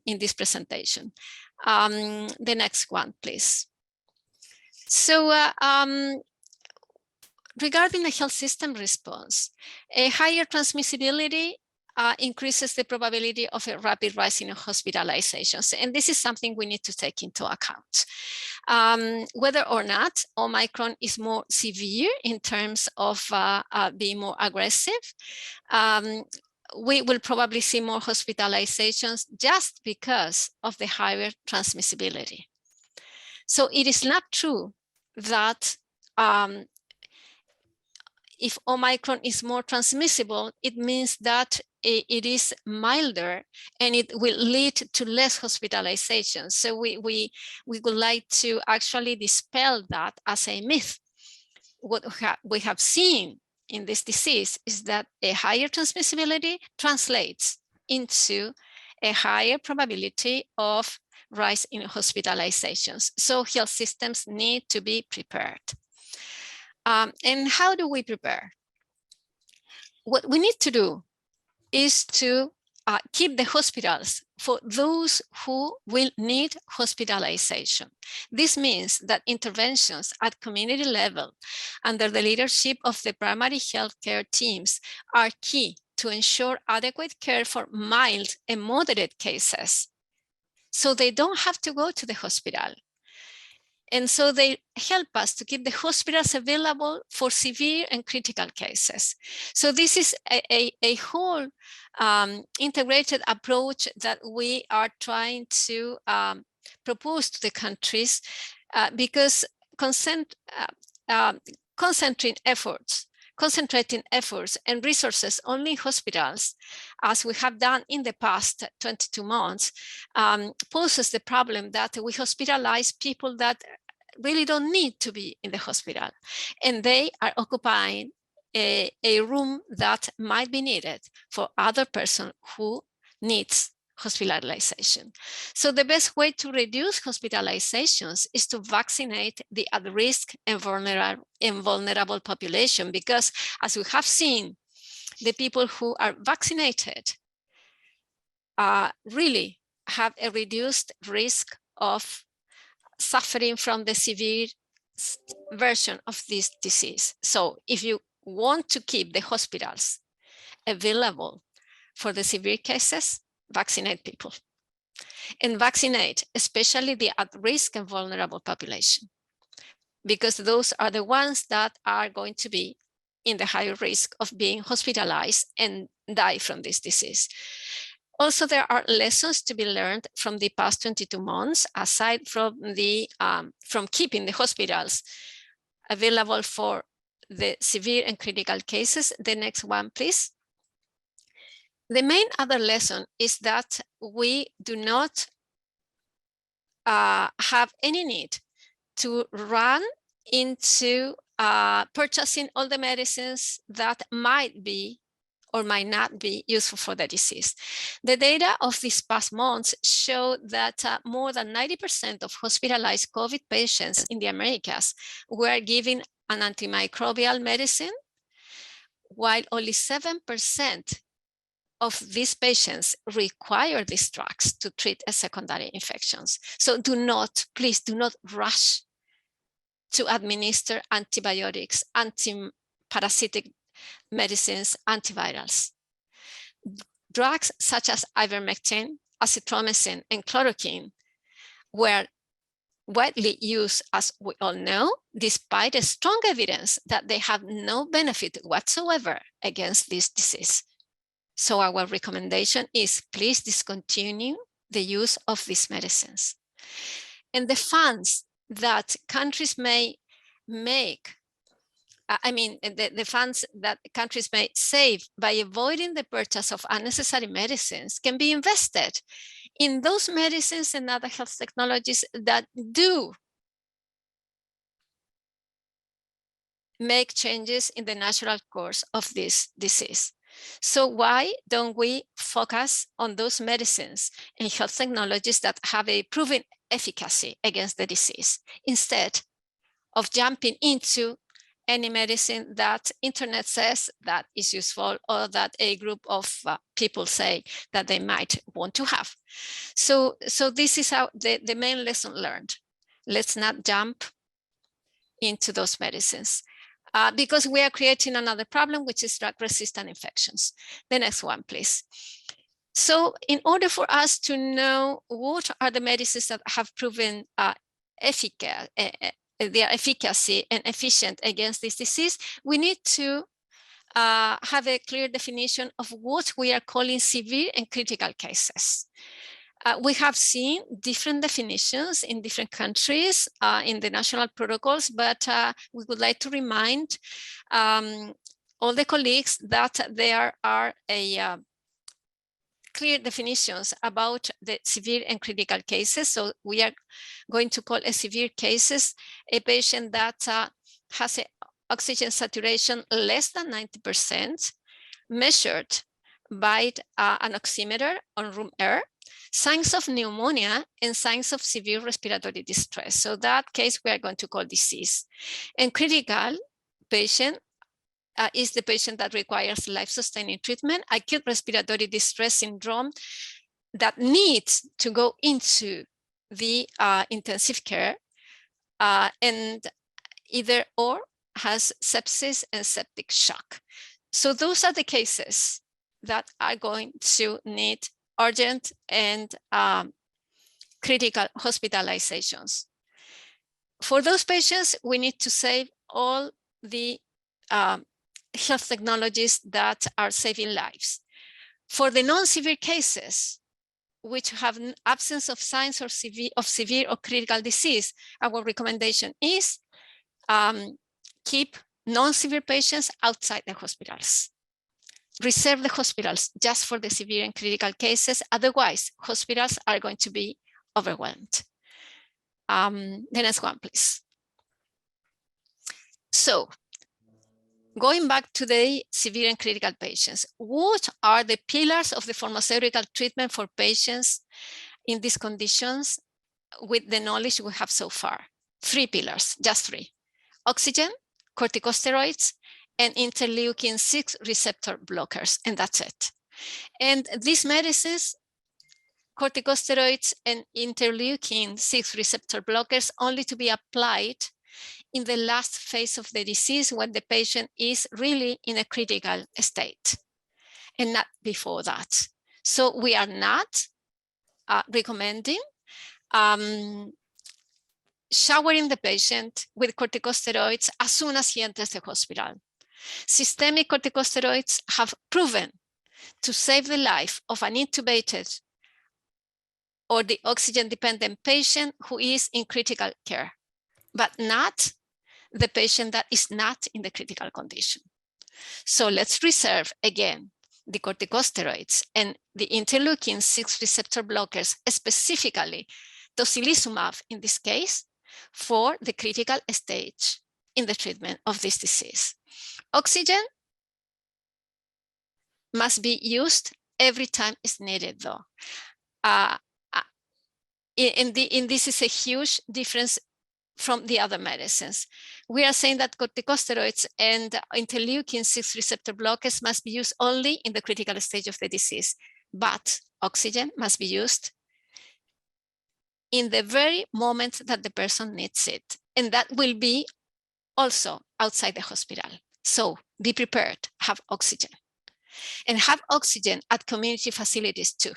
in this presentation. The next one, please. So regarding the health system response, a higher transmissibility increases the probability of a rapid rise in hospitalizations. And this is something we need to take into account. Whether or not Omicron is more severe in terms of being more aggressive, we will probably see more hospitalizations just because of the higher transmissibility. So it is not true that if Omicron is more transmissible, it means that it is milder and it will lead to less hospitalization. So we would like to actually dispel that as a myth. What we have seen in this disease is that a higher transmissibility translates into a higher probability of rise in hospitalizations. So health systems need to be prepared. And how do we prepare? What we need to do is to keep the hospitals for those who will need hospitalization. This means that interventions at community level under the leadership of the primary health care teams are key to ensure adequate care for mild and moderate cases, so they don't have to go to the hospital. And so they help us to keep the hospitals available for severe and critical cases. So this is a whole integrated approach that we are trying to propose to the countries because concentrating efforts and resources only in hospitals, as we have done in the past 22 months, poses the problem that we hospitalize people that really don't need to be in the hospital, and they are occupying a room that might be needed for other person who needs hospitalization. So the best way to reduce hospitalizations is to vaccinate the at-risk and vulnerable population, because as we have seen, the people who are vaccinated really have a reduced risk of suffering from the severe version of this disease. So if you want to keep the hospitals available for the severe cases, vaccinate people, and vaccinate especially the at-risk and vulnerable population, because those are the ones that are going to be in the higher risk of being hospitalized and die from this disease. Also, there are lessons to be learned from the past 22 months, aside from the from keeping the hospitals available for the severe and critical cases. The next one, please. The main other lesson is that we do not have any need to run into purchasing all the medicines that might be or might not be useful for the disease. The data of these past months show that more than 90% of hospitalized COVID patients in the Americas were given an antimicrobial medicine, while only 7% of these patients require these drugs to treat secondary infections. So please do not rush to administer antibiotics, anti-parasitic medicines, antivirals. Drugs such as ivermectin, azithromycin, and chloroquine were widely used, as we all know, despite a strong evidence that they have no benefit whatsoever against this disease. So our recommendation is please discontinue the use of these medicines. And the funds that countries may make, the funds that countries may save by avoiding the purchase of unnecessary medicines can be invested in those medicines and other health technologies that do make changes in the natural course of this disease. So why don't we focus on those medicines and health technologies that have a proven efficacy against the disease, instead of jumping into any medicine that internet says that is useful, or that a group of people say that they might want to have. So this is the main lesson learned. Let's not jump into those medicines because we are creating another problem, which is drug-resistant infections. The next one, please. So in order for us to know what are the medicines that have proven their efficacy and efficient against this disease, we need to have a clear definition of what we are calling severe and critical cases. We have seen different definitions in different countries in the national protocols, but we would like to remind all the colleagues that there are clear definitions about the severe and critical cases. So we are going to call a severe cases a patient that has an oxygen saturation less than 90%, measured by an oximeter on room air, signs of pneumonia, and signs of severe respiratory distress. So that case we are going to call disease. And critical patient is the patient that requires life-sustaining treatment, acute respiratory distress syndrome that needs to go into the intensive care and either or has sepsis and septic shock. So those are the cases that are going to need urgent and critical hospitalizations. For those patients, we need to save all the health technologies that are saving lives. For the non-severe cases, which have an absence of signs of severe or critical disease, our recommendation is keep non-severe patients outside the hospitals. Reserve the hospitals just for the severe and critical cases. Otherwise, hospitals are going to be overwhelmed. The next one, please. So, going back to the severe and critical patients, what are the pillars of the pharmaceutical treatment for patients in these conditions with the knowledge we have so far? 3 pillars, just 3. Oxygen, corticosteroids, and interleukin-6 receptor blockers, and that's it. And these medicines, corticosteroids and interleukin-6 receptor blockers, only to be applied in the last phase of the disease when the patient is really in a critical state, and not before that. So we are not recommending showering the patient with corticosteroids as soon as he enters the hospital. Systemic corticosteroids have proven to save the life of an intubated or the oxygen-dependent patient who is in critical care, but not the patient that is not in the critical condition. So let's reserve, again, the corticosteroids and the interleukin-6 receptor blockers, specifically tocilizumab in this case, for the critical stage in the treatment of this disease. Oxygen must be used every time it's needed, though. And this is a huge difference from the other medicines. We are saying that corticosteroids and interleukin-6 receptor blockers must be used only in the critical stage of the disease, but oxygen must be used in the very moment that the person needs it. And that will be also outside the hospital. So be prepared, have oxygen. And have oxygen at community facilities too.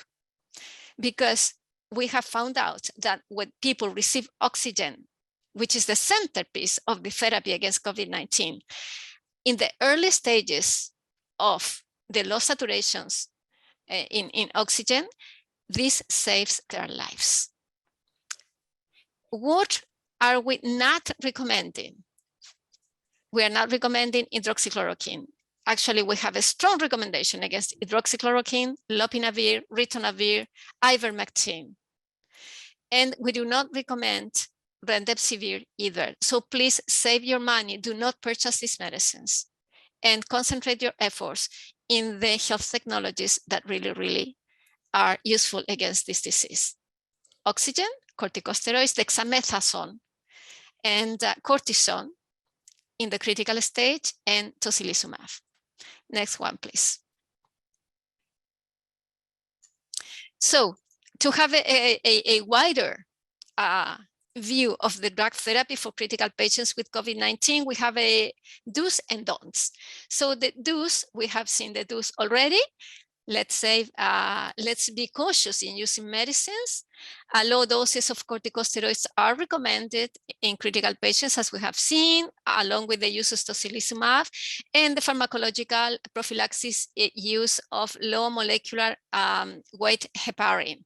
Because we have found out that when people receive oxygen, which is the centerpiece of the therapy against COVID-19, in the early stages of the low saturations in oxygen, this saves their lives. What are we not recommending? We are not recommending hydroxychloroquine. Actually, we have a strong recommendation against hydroxychloroquine, lopinavir, ritonavir, ivermectin. And we do not recommend remdesivir either. So please save your money. Do not purchase these medicines and concentrate your efforts in the health technologies that really are useful against this disease. Oxygen, corticosteroids, dexamethasone, and cortisone in the critical stage, and tocilizumab. Next one, please. So to have a wider view of the drug therapy for critical patients with COVID-19, we have a do's and don'ts. So the do's, we have seen the do's already. Let's say, let's be cautious in using medicines. Low doses of corticosteroids are recommended in critical patients, as we have seen, along with the use of tocilizumab and the pharmacological prophylaxis use of low molecular weight heparin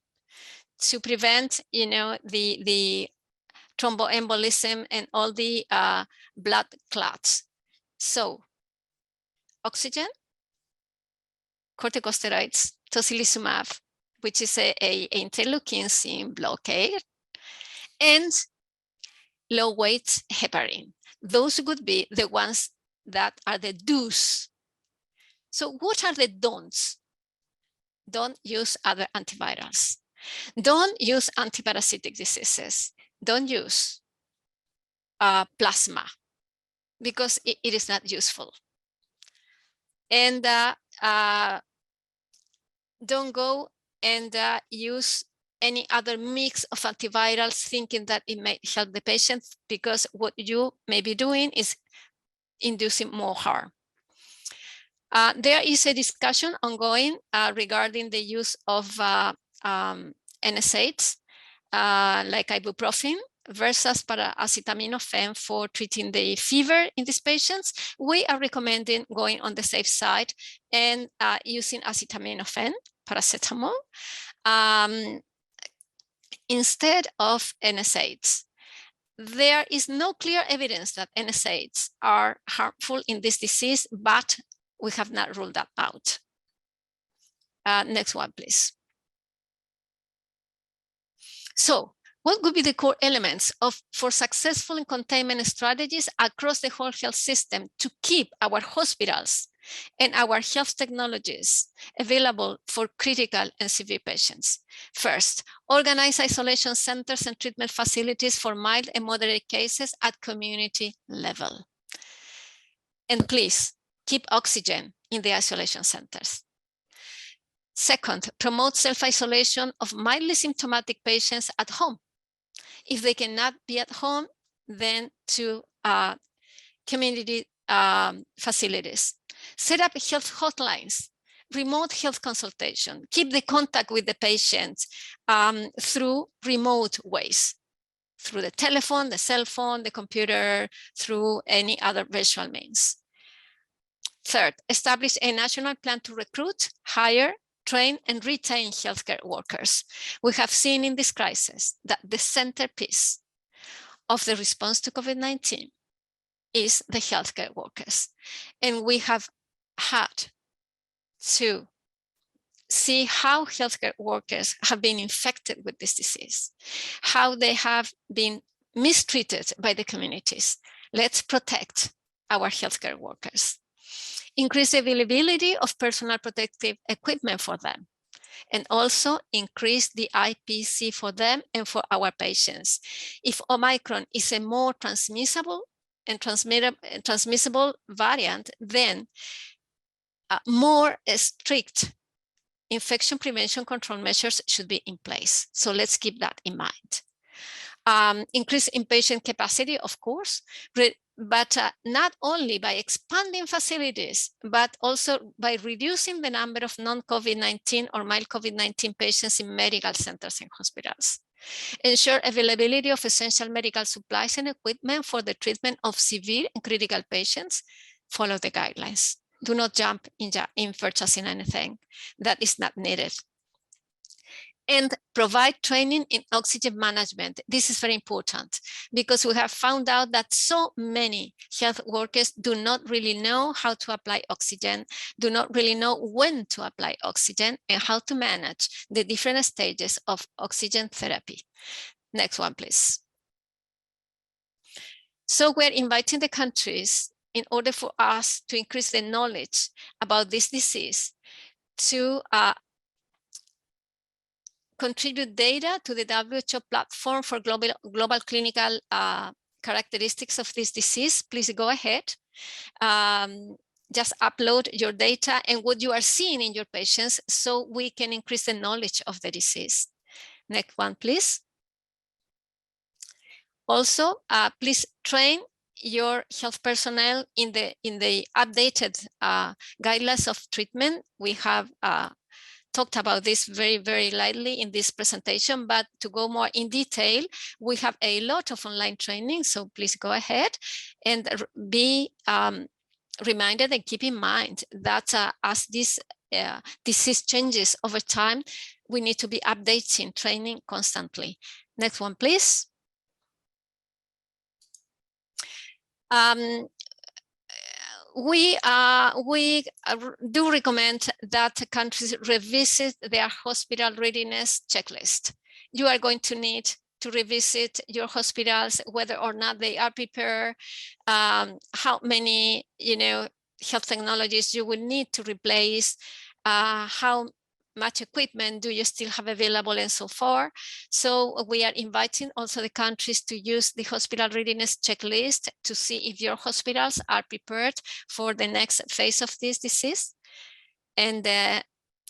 to prevent, the thromboembolism and all the blood clots. So, oxygen, corticosteroids, tocilizumab, which is a interleukin blockade, and low weight heparin. Those would be the ones that are the do's. So what are the don'ts? Don't use other antivirals. Don't use antiparasitic diseases. Don't use plasma because it is not useful. And don't go and use any other mix of antivirals thinking that it may help the patient, because what you may be doing is inducing more harm. There is a discussion ongoing regarding the use of NSAIDs like ibuprofen versus acetaminophen for treating the fever in these patients. We are recommending going on the safe side and using acetaminophen, paracetamol, instead of NSAIDs. There is no clear evidence that NSAIDs are harmful in this disease, but we have not ruled that out. Next one, please. So, what would be the core elements for successful containment strategies across the whole health system to keep our hospitals and our health technologies available for critical and severe patients? First, organize isolation centers and treatment facilities for mild and moderate cases at community level. And please, keep oxygen in the isolation centers. Second, promote self-isolation of mildly symptomatic patients at home. If they cannot be at home, then to community facilities. Set up health hotlines, remote health consultation, keep the contact with the patient through remote ways, through the telephone, the cell phone, the computer, through any other virtual means. Third, establish a national plan to recruit, hire, train, and retain healthcare workers. We have seen in this crisis that the centerpiece of the response to COVID-19 is the healthcare workers. And we have had to see how healthcare workers have been infected with this disease, how they have been mistreated by the communities. Let's protect our healthcare workers. Increase the availability of personal protective equipment for them. and also increase the IPC for them and for our patients. If Omicron is a more transmissible variant, then more strict infection prevention control measures should be in place. So let's keep that in mind. Increase inpatient capacity, of course, but not only by expanding facilities, but also by reducing the number of non-COVID-19 or mild COVID-19 patients in medical centers and hospitals. Ensure availability of essential medical supplies and equipment for the treatment of severe and critical patients. Follow the guidelines. Do not jump in purchasing anything that is not needed. And provide training in oxygen management. This is very important because we have found out that so many health workers do not really know how to apply oxygen, do not really know when to apply oxygen, and how to manage the different stages of oxygen therapy. Next one, please. So we're inviting the countries in order for us to increase the knowledge about this disease to contribute data to the WHO platform for global clinical characteristics of this disease. Please go ahead. Just upload your data and what you are seeing in your patients so we can increase the knowledge of the disease. Next one, please. Also, please train your health personnel in the updated guidelines of treatment. We have talked about this very, very lightly in this presentation, but to go more in detail, we have a lot of online training, so please go ahead and be reminded and keep in mind that as this disease changes over time, we need to be updating training constantly. Next one, please. We do recommend that countries revisit their hospital readiness checklist. You are going to need to revisit your hospitals, whether or not they are prepared, how many health technologies you will need to replace, how much equipment do you still have available, and so forth. So we are inviting also the countries to use the hospital readiness checklist to see if your hospitals are prepared for the next phase of this disease, and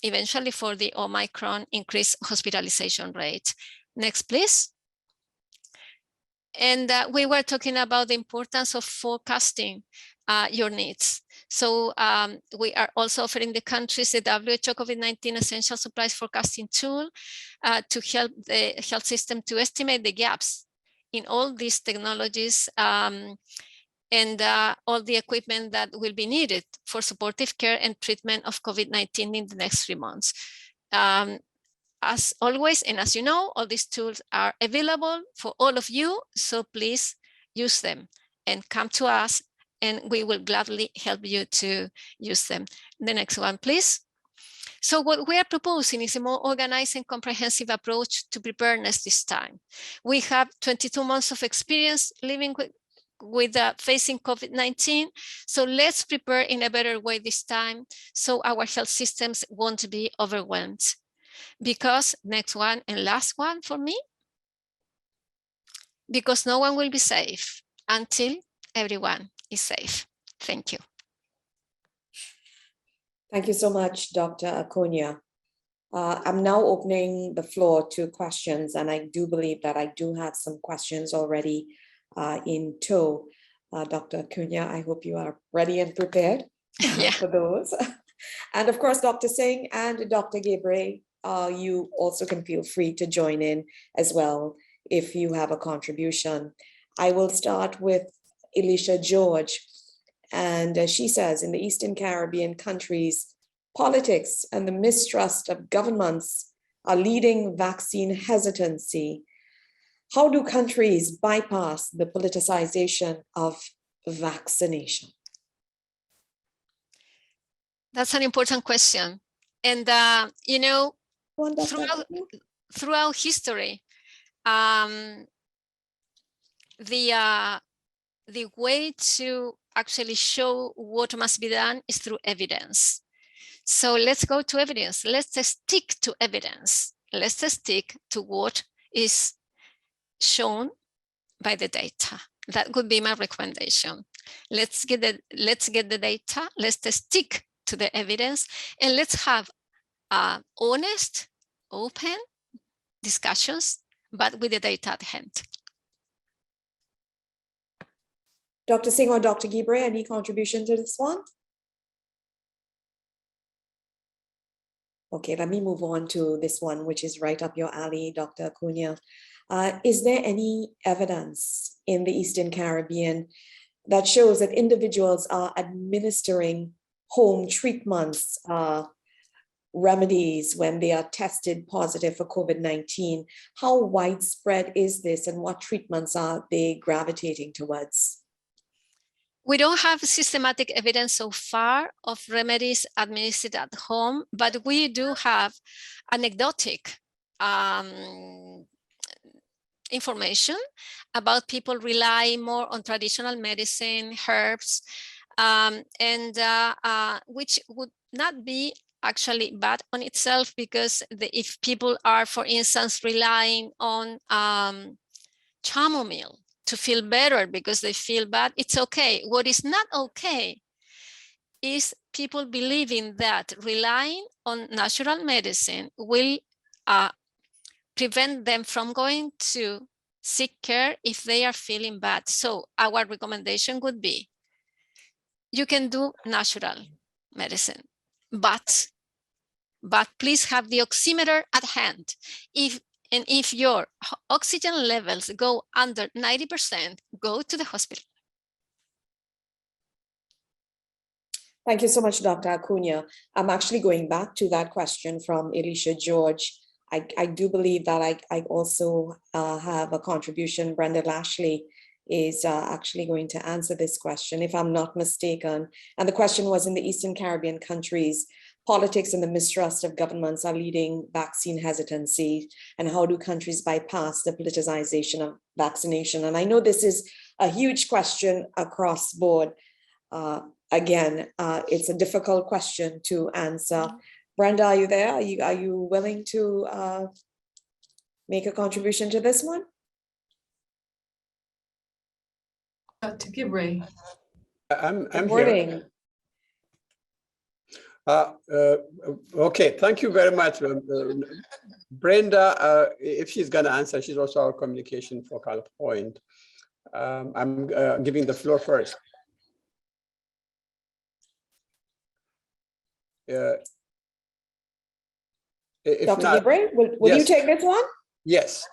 eventually for the Omicron increased hospitalization rate. Next, please. And we were talking about the importance of forecasting your needs. So we are also offering the countries the WHO COVID-19 Essential Supplies Forecasting Tool to help the health system to estimate the gaps in all these technologies and all the equipment that will be needed for supportive care and treatment of COVID-19 in the next 3 months. As always, and as you know, all these tools are available for all of you, so please use them and come to us, and we will gladly help you to use them. The next one, please. So what we are proposing is a more organized and comprehensive approach to preparedness this time. We have 22 months of experience living with facing COVID-19, so let's prepare in a better way this time so our health systems won't be overwhelmed. Because, next one and last one for me, because no one will be safe until everyone is safe. Thank you. Thank you so much, Dr. Acuna. I'm now opening the floor to questions, and I do believe that I do have some questions already in tow. Dr. Acuna, I hope you are ready and prepared for those. And of course, Dr. Singh and Dr. Gabriel, you also can feel free to join in as well if you have a contribution. I will start with Elisha George, and she says, in the Eastern Caribbean countries, politics and the mistrust of governments are leading vaccine hesitancy. How do countries bypass the politicization of vaccination? That's an important question. And, throughout history, the way to actually show what must be done is through evidence. So let's go to evidence. Let's stick to evidence. Let's stick to what is shown by the data. That would be my recommendation. Let's get the data. Let's stick to the evidence, and let's have honest, open discussions, but with the data at hand. Dr. Singh or Dr. Gibre, any contribution to this one? Okay, let me move on to this one, which is right up your alley, Dr. Acuna. Is there any evidence in the Eastern Caribbean that shows that individuals are administering home treatments, remedies when they are tested positive for COVID-19? How widespread is this, and what treatments are they gravitating towards? We don't have systematic evidence so far of remedies administered at home, but we do have anecdotic information about people relying more on traditional medicine, herbs, which would not be actually bad on itself, because if people are, for instance, relying on chamomile to feel better because they feel bad, it's okay. What is not okay is people believing that relying on natural medicine will prevent them from going to seek care if they are feeling bad. So our recommendation would be, you can do natural medicine, but please have the oximeter at hand. If your oxygen levels go under 90%, go to the hospital. Thank you so much, Dr. Acuna. I'm actually going back to that question from Elisha George. I do believe that I also have a contribution. Brenda Lashley is actually going to answer this question, if I'm not mistaken. And the question was, in the Eastern Caribbean countries, politics and the mistrust of governments are leading vaccine hesitancy, and how do countries bypass the politicization of vaccination? And I know this is a huge question across board. Again, it's a difficult question to answer. Brenda, are you there? Are you willing to make a contribution to this one? Dr. Gibre. I'm here. Okay, thank you very much. Brenda, if she's going to answer, she's also our communication focal point. I'm giving the floor first. Dr. Gibre, will yes. you take this one? Yes,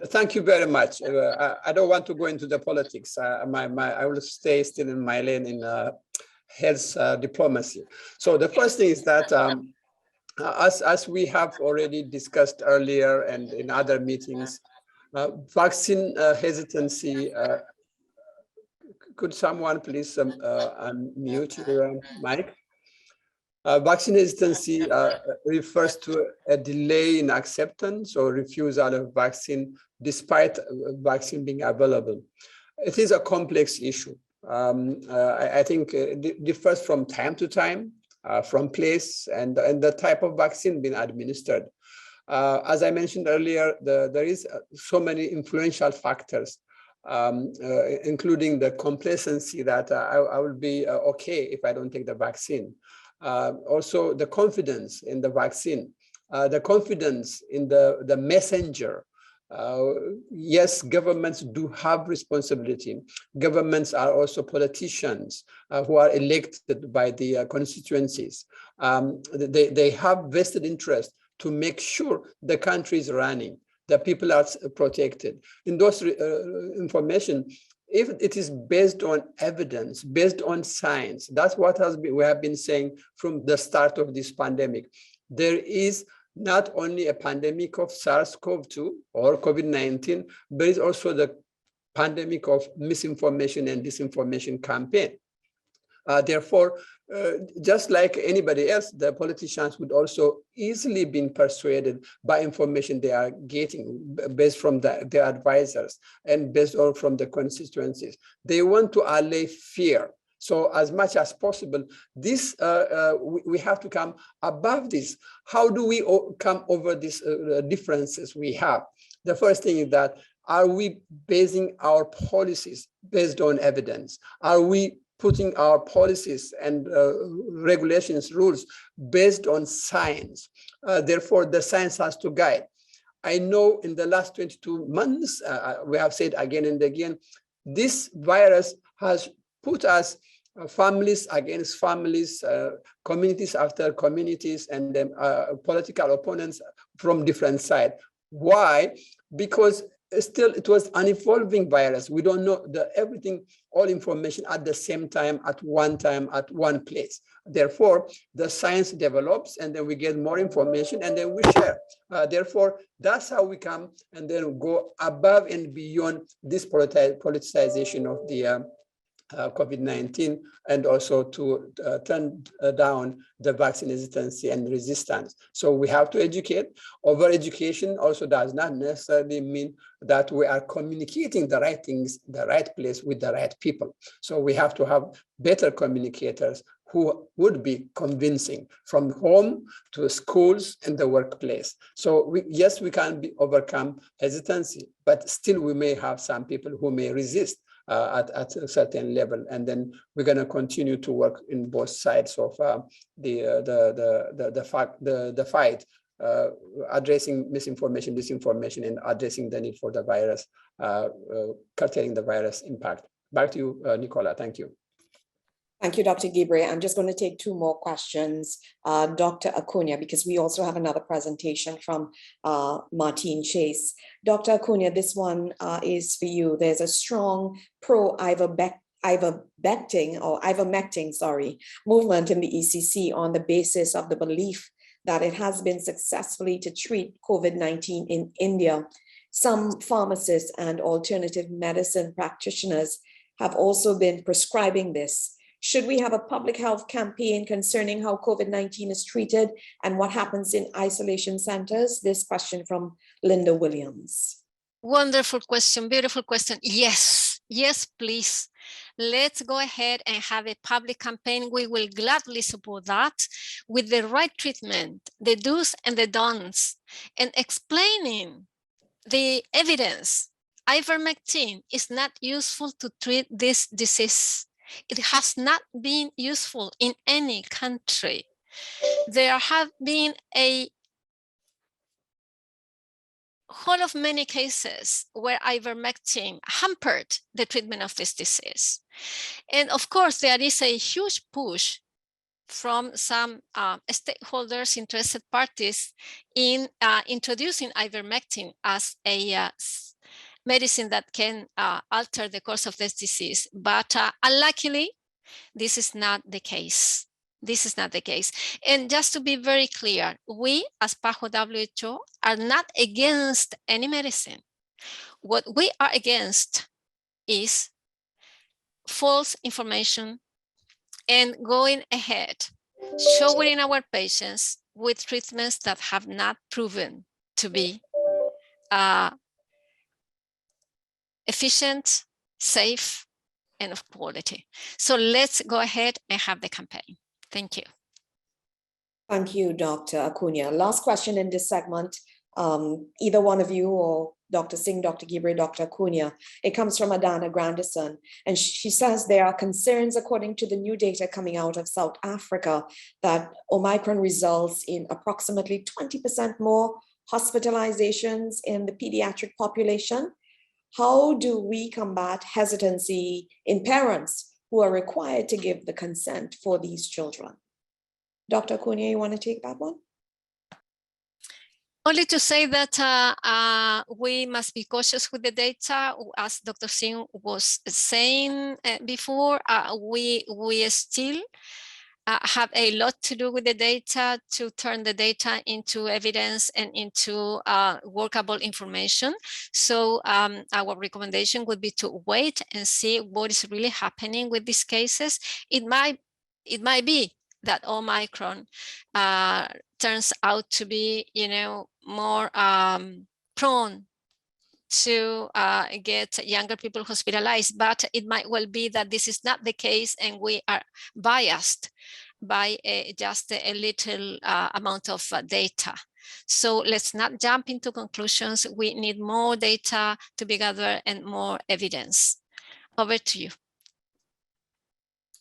thank you very much. I don't want to go into the politics. I will stay still in my lane in health diplomacy. So the first thing is that as we have already discussed earlier and in other meetings, vaccine hesitancy, could someone please unmute your mic? Vaccine hesitancy refers to a delay in acceptance or refusal of vaccine despite vaccine being available. It is a complex issue. I think it differs from time to time, from place and the type of vaccine being administered. As I mentioned earlier, there is so many influential factors, including the complacency that I will be okay if I don't take the vaccine. Also the confidence in the vaccine, the confidence in the messenger. Yes, governments do have responsibility. Governments are also politicians who are elected by the constituencies. They have vested interest to make sure the country is running, the people are protected. In those information, if it is based on evidence, based on science, that's what we have been saying from the start of this pandemic. There is not only a pandemic of SARS-CoV-2 or COVID-19, but it's also the pandemic of misinformation and disinformation campaign. Therefore, just like anybody else, the politicians would also easily be persuaded by information they are getting based from their advisors and based on from the constituencies. They want to allay fear. So as much as possible, this we have to come above this. How do we come over these differences we have? The first thing is that, are we basing our policies based on evidence? Are we putting our policies and regulations, rules based on science? Therefore, the science has to guide. I know in the last 22 months, we have said again and again, this virus has put us families against families, communities after communities, and then political opponents from different sides. Why? Because still it was an evolving virus. We don't know everything, all information at the same time, at one place. Therefore, the science develops, and then we get more information, and then we share. Therefore, that's how we come and then go above and beyond this politicization of the COVID-19, and also to turn down the vaccine hesitancy and resistance. So we have to educate. Over-education also does not necessarily mean that we are communicating the right things, the right place with the right people. So we have to have better communicators who would be convincing, from home to schools and the workplace. So yes, we can overcome hesitancy, but still we may have some people who may resist at a certain level, and then we're going to continue to work in both sides of the fight, addressing misinformation, disinformation, and addressing the need for the virus, curtailing the virus impact. Back to you, Nicola. Thank you. Thank you, Dr. Gibre. I'm just going to take two more questions. Dr. Acuna, because we also have another presentation from Martine Chase. Dr. Acuna, this one is for you. There's a strong pro-ivermectin movement in the ECC on the basis of the belief that it has been successfully to treat COVID-19 in India. Some pharmacists and alternative medicine practitioners have also been prescribing this. Should we have a public health campaign concerning how COVID-19 is treated and what happens in isolation centers? This question from Linda Williams. Wonderful question, beautiful question. Yes, yes, please. Let's go ahead and have a public campaign. We will gladly support that with the right treatment, the do's and the don'ts, and explaining the evidence. Ivermectin is not useful to treat this disease. It has not been useful in any country. There have been a whole of many cases where ivermectin hampered the treatment of this disease. And of course, there is a huge push from some stakeholders, interested parties in introducing ivermectin as a medicine that can alter the course of this disease. But unluckily, this is not the case. This is not the case. And just to be very clear, we as PAHO WHO are not against any medicine. What we are against is false information and going ahead, showing our patients with treatments that have not proven to be efficient, safe, and of quality. So let's go ahead and have the campaign. Thank you. Thank you, Dr. Acuna. Last question in this segment, either one of you or Dr. Singh, Dr. Gibre, Dr. Acuna. It comes from Adana Grandison, and she says there are concerns according to the new data coming out of South Africa that Omicron results in approximately 20% more hospitalizations in the pediatric population. How do we combat hesitancy in parents who are required to give the consent for these children? Dr. Acuna, you want to take that one? Only to say that we must be cautious with the data. As Dr. Singh was saying before, we still have a lot to do with the data to turn the data into evidence and into workable information. So our recommendation would be to wait and see what is really happening with these cases. It might be that Omicron turns out to be, more prone to get younger people hospitalized, but it might well be that this is not the case and we are biased by just a little amount of data. So let's not jump into conclusions. We need more data to be gathered and more evidence. Over to you.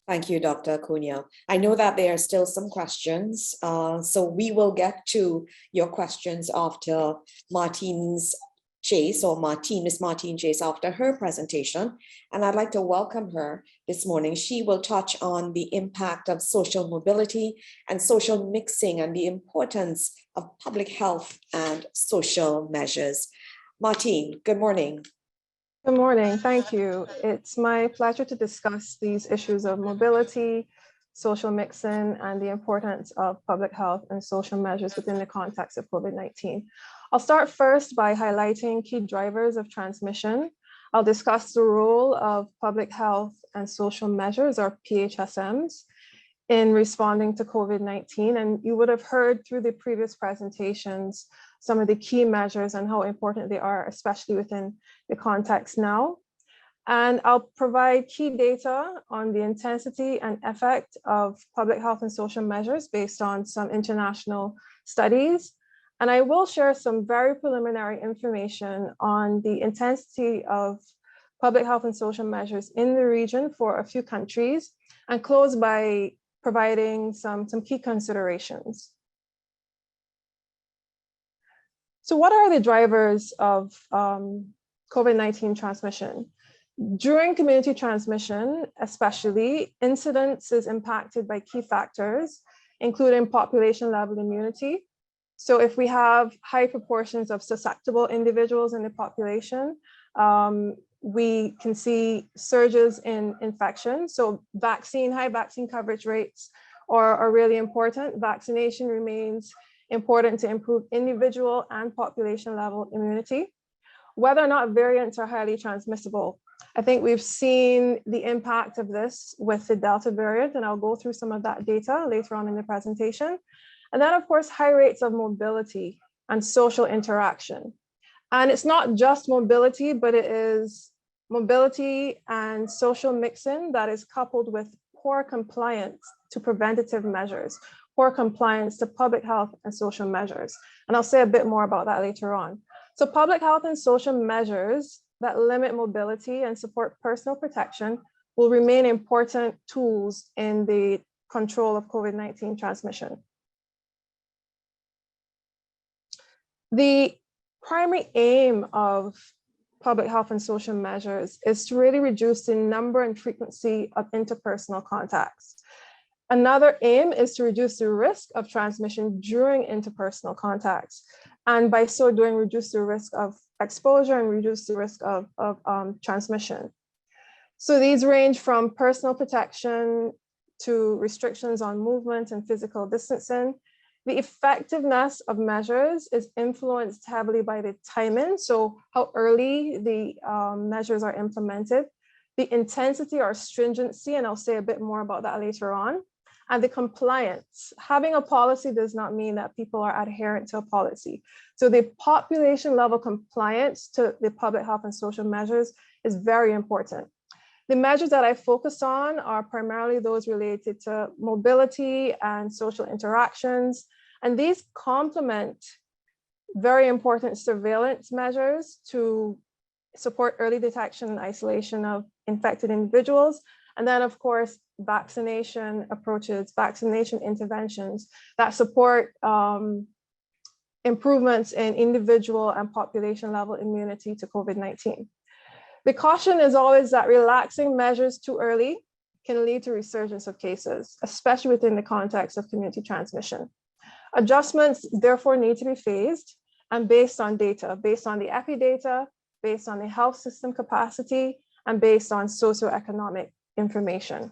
Thank you, Dr. Cunha. I know that there are still some questions, so we will get to your questions after Martine's Chase, or Miss Martine Chase, after her presentation. And I'd like to welcome her this morning. She will touch on the impact of social mobility and social mixing and the importance of public health and social measures. Martine, good morning. Good morning, thank you. It's my pleasure to discuss these issues of mobility, social mixing, and the importance of public health and social measures within the context of COVID-19. I'll start first by highlighting key drivers of transmission. I'll discuss the role of public health and social measures, or PHSMs, in responding to COVID-19. And you would have heard through the previous presentations some of the key measures and how important they are, especially within the context now. And I'll provide key data on the intensity and effect of public health and social measures based on some international studies. And I will share some very preliminary information on the intensity of public health and social measures in the region for a few countries, and close by providing some key considerations. So what are the drivers of COVID-19 transmission? During community transmission, especially, incidence is impacted by key factors, including population level immunity. So if we have high proportions of susceptible individuals in the population, we can see surges in infection. So high vaccine coverage rates are really important. Vaccination remains important to improve individual and population level immunity. Whether or not variants are highly transmissible, I think we've seen the impact of this with the Delta variant, and I'll go through some of that data later on in the presentation. And then, of course, high rates of mobility and social interaction. And it's not just mobility, but it is mobility and social mixing that is coupled with poor compliance to preventative measures, poor compliance to public health and social measures. And I'll say a bit more about that later on. So public health and social measures that limit mobility and support personal protection will remain important tools in the control of COVID-19 transmission. The primary aim of public health and social measures is to really reduce the number and frequency of interpersonal contacts. Another aim is to reduce the risk of transmission during interpersonal contacts, and by so doing, reduce the risk of exposure and reduce the risk of transmission. So these range from personal protection to restrictions on movement and physical distancing. The effectiveness of measures is influenced heavily by the timing, so how early the measures are implemented, the intensity or stringency, and I'll say a bit more about that later on, and the compliance. Having a policy does not mean that people are adherent to a policy. So the population level compliance to the public health and social measures is very important. The measures that I focus on are primarily those related to mobility and social interactions, and these complement very important surveillance measures to support early detection and isolation of infected individuals. And then, of course, vaccination approaches, vaccination interventions that support improvements in individual and population level immunity to COVID-19. The caution is always that relaxing measures too early can lead to resurgence of cases, especially within the context of community transmission. Adjustments therefore need to be phased and based on data, based on the epi data, based on the health system capacity, and based on socioeconomic information.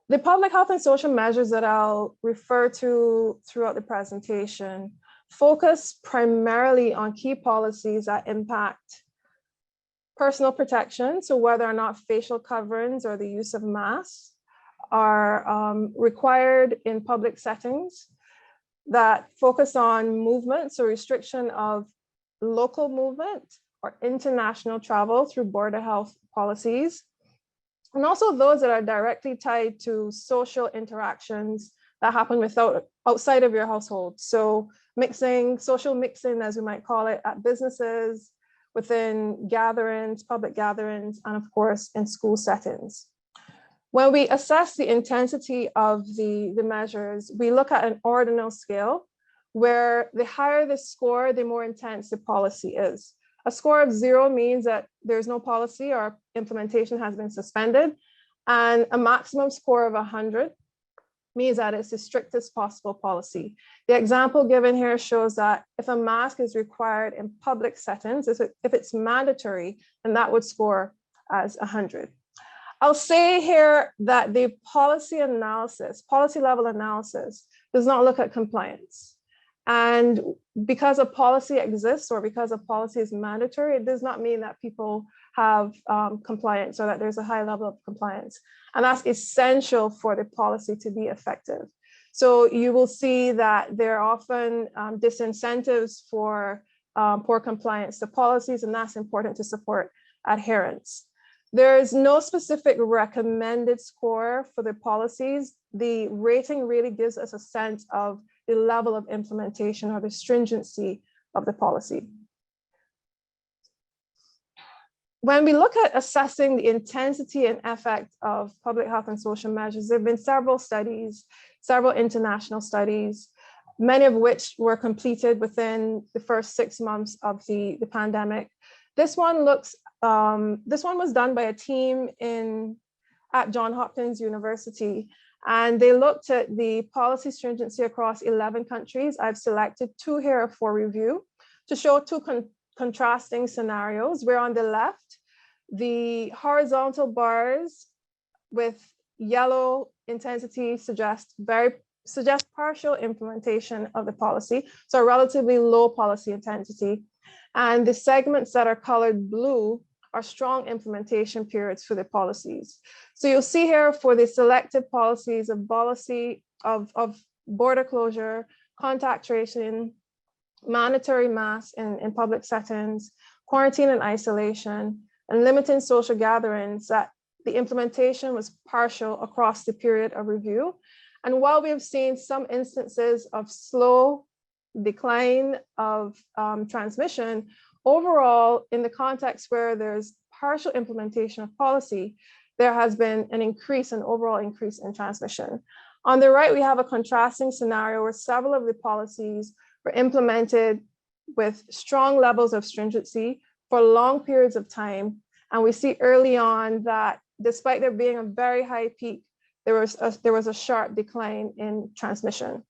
The public health and social measures that I'll refer to throughout the presentation focus primarily on key policies that impact personal protection, so whether or not facial coverings or the use of masks are required in public settings, that focus on movement, so restriction of local movement or international travel through border health policies, and also those that are directly tied to social interactions that happen outside of your household. So social mixing, as we might call it, at businesses, within gatherings, public gatherings, and of course, in school settings. When we assess the intensity of the measures, we look at an ordinal scale, where the higher the score, the more intense the policy is. A score of 0 means that there's no policy or implementation has been suspended. And a maximum score of 100 means that it's the strictest possible policy. The example given here shows that if a mask is required in public settings, if it's mandatory, then that would score as 100. I'll say here that the policy level analysis does not look at compliance. And because a policy exists or because a policy is mandatory, it does not mean that people have compliance or that there's a high level of compliance. And that's essential for the policy to be effective. So you will see that there are often disincentives for poor compliance to policies, and that's important to support adherence. There is no specific recommended score for the policies. The rating really gives us a sense of the level of implementation or the stringency of the policy. When we look at assessing the intensity and effect of public health and social measures, there have been several studies, several international studies, many of which were completed within the first 6 months of the pandemic. This one was done by a team at Johns Hopkins University, and they looked at the policy stringency across 11 countries. I've selected 2 here for review to show 2 contrasting scenarios, where on the left, the horizontal bars with yellow intensity suggest partial implementation of the policy, so a relatively low policy intensity. And the segments that are colored blue are strong implementation periods for the policies. So you'll see here for the selected policies of border closure, contact tracing, mandatory masks in public settings, quarantine and isolation, and limiting social gatherings, that the implementation was partial across the period of review. And while we have seen some instances of slow decline of transmission, overall, in the context where there's partial implementation of policy, there has been an overall increase in transmission. On the right, we have a contrasting scenario where several of the policies were implemented with strong levels of stringency for long periods of time. And we see early on that despite there being a very high peak, there was a sharp decline in transmission.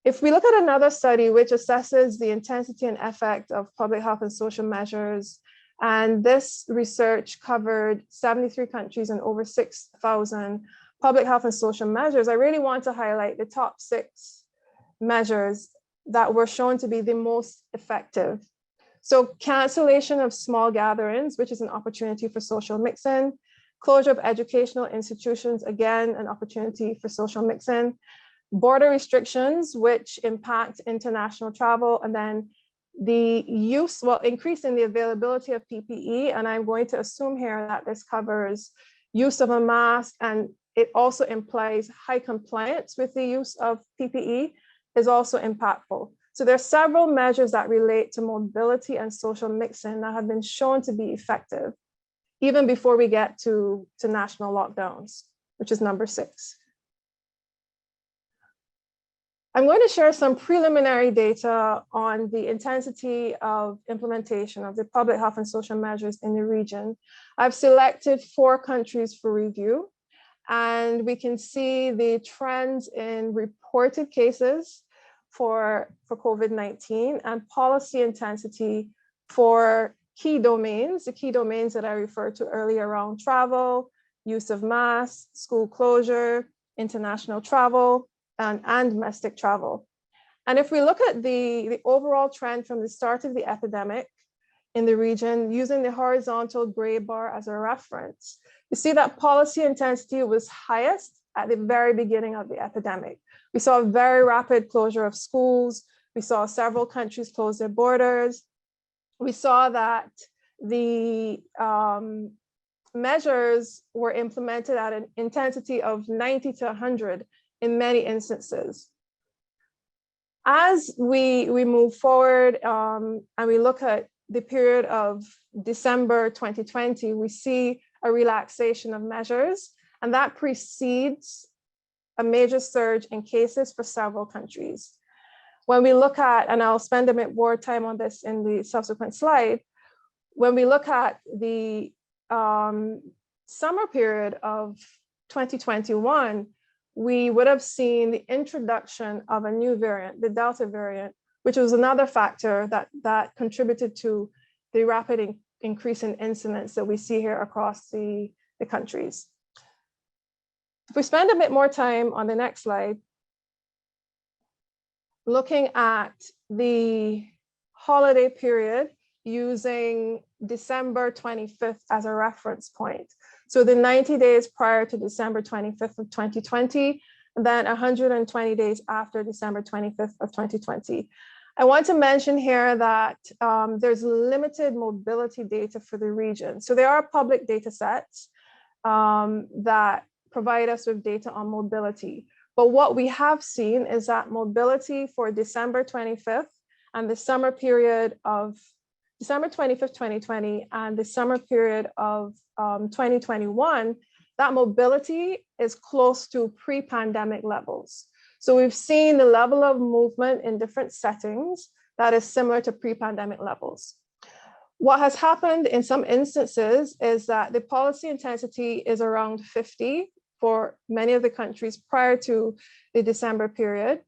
If we look at another study which assesses the intensity and effect of public health and social measures, and this research covered 73 countries and over 6,000 public health and social measures, I really want to highlight the top 6 measures that were shown to be the most effective. So cancellation of small gatherings, which is an opportunity for social mixing, closure of educational institutions, again, an opportunity for social mixing, border restrictions, which impact international travel, and then the increasing the availability of PPE. And I'm going to assume here that this covers use of a mask, and it also implies high compliance with the use of PPE is also impactful. So there are several measures that relate to mobility and social mixing that have been shown to be effective, even before we get to national lockdowns, which is number 6. I'm going to share some preliminary data on the intensity of implementation of the public health and social measures in the region. I've selected 4 countries for review, and we can see the trends in reported cases for COVID-19 and policy intensity for key domains, the key domains that I referred to earlier around travel, use of masks, school closure, international travel, and domestic travel. And if we look at the overall trend from the start of the epidemic in the region, using the horizontal gray bar as a reference, you see that policy intensity was highest at the very beginning of the epidemic. We saw a very rapid closure of schools. We saw several countries close their borders. We saw that the measures were implemented at an intensity of 90 to 100 in many instances. As we move forward and we look at the period of December 2020, we see a relaxation of measures, and that precedes a major surge in cases for several countries. When we look at, and I'll spend a bit more time on this in the subsequent slide, when we look at the summer period of 2021, we would have seen the introduction of a new variant, the Delta variant, which was another factor that contributed to the rapid increase in incidence that we see here across the countries. If we spend a bit more time on the next slide, looking at the holiday period using December 25th as a reference point. So the 90 days prior to December 25th of 2020, and then 120 days after December 25th of 2020. I want to mention here that there's limited mobility data for the region. So there are public data sets that provide us with data on mobility. But what we have seen is that mobility for December 25th and the summer period of December 25th, 2020, and the summer period of 2021, that mobility is close to pre-pandemic levels. So we've seen the level of movement in different settings that is similar to pre-pandemic levels. What has happened in some instances is that the policy intensity is around 50 for many of the countries prior to the December period.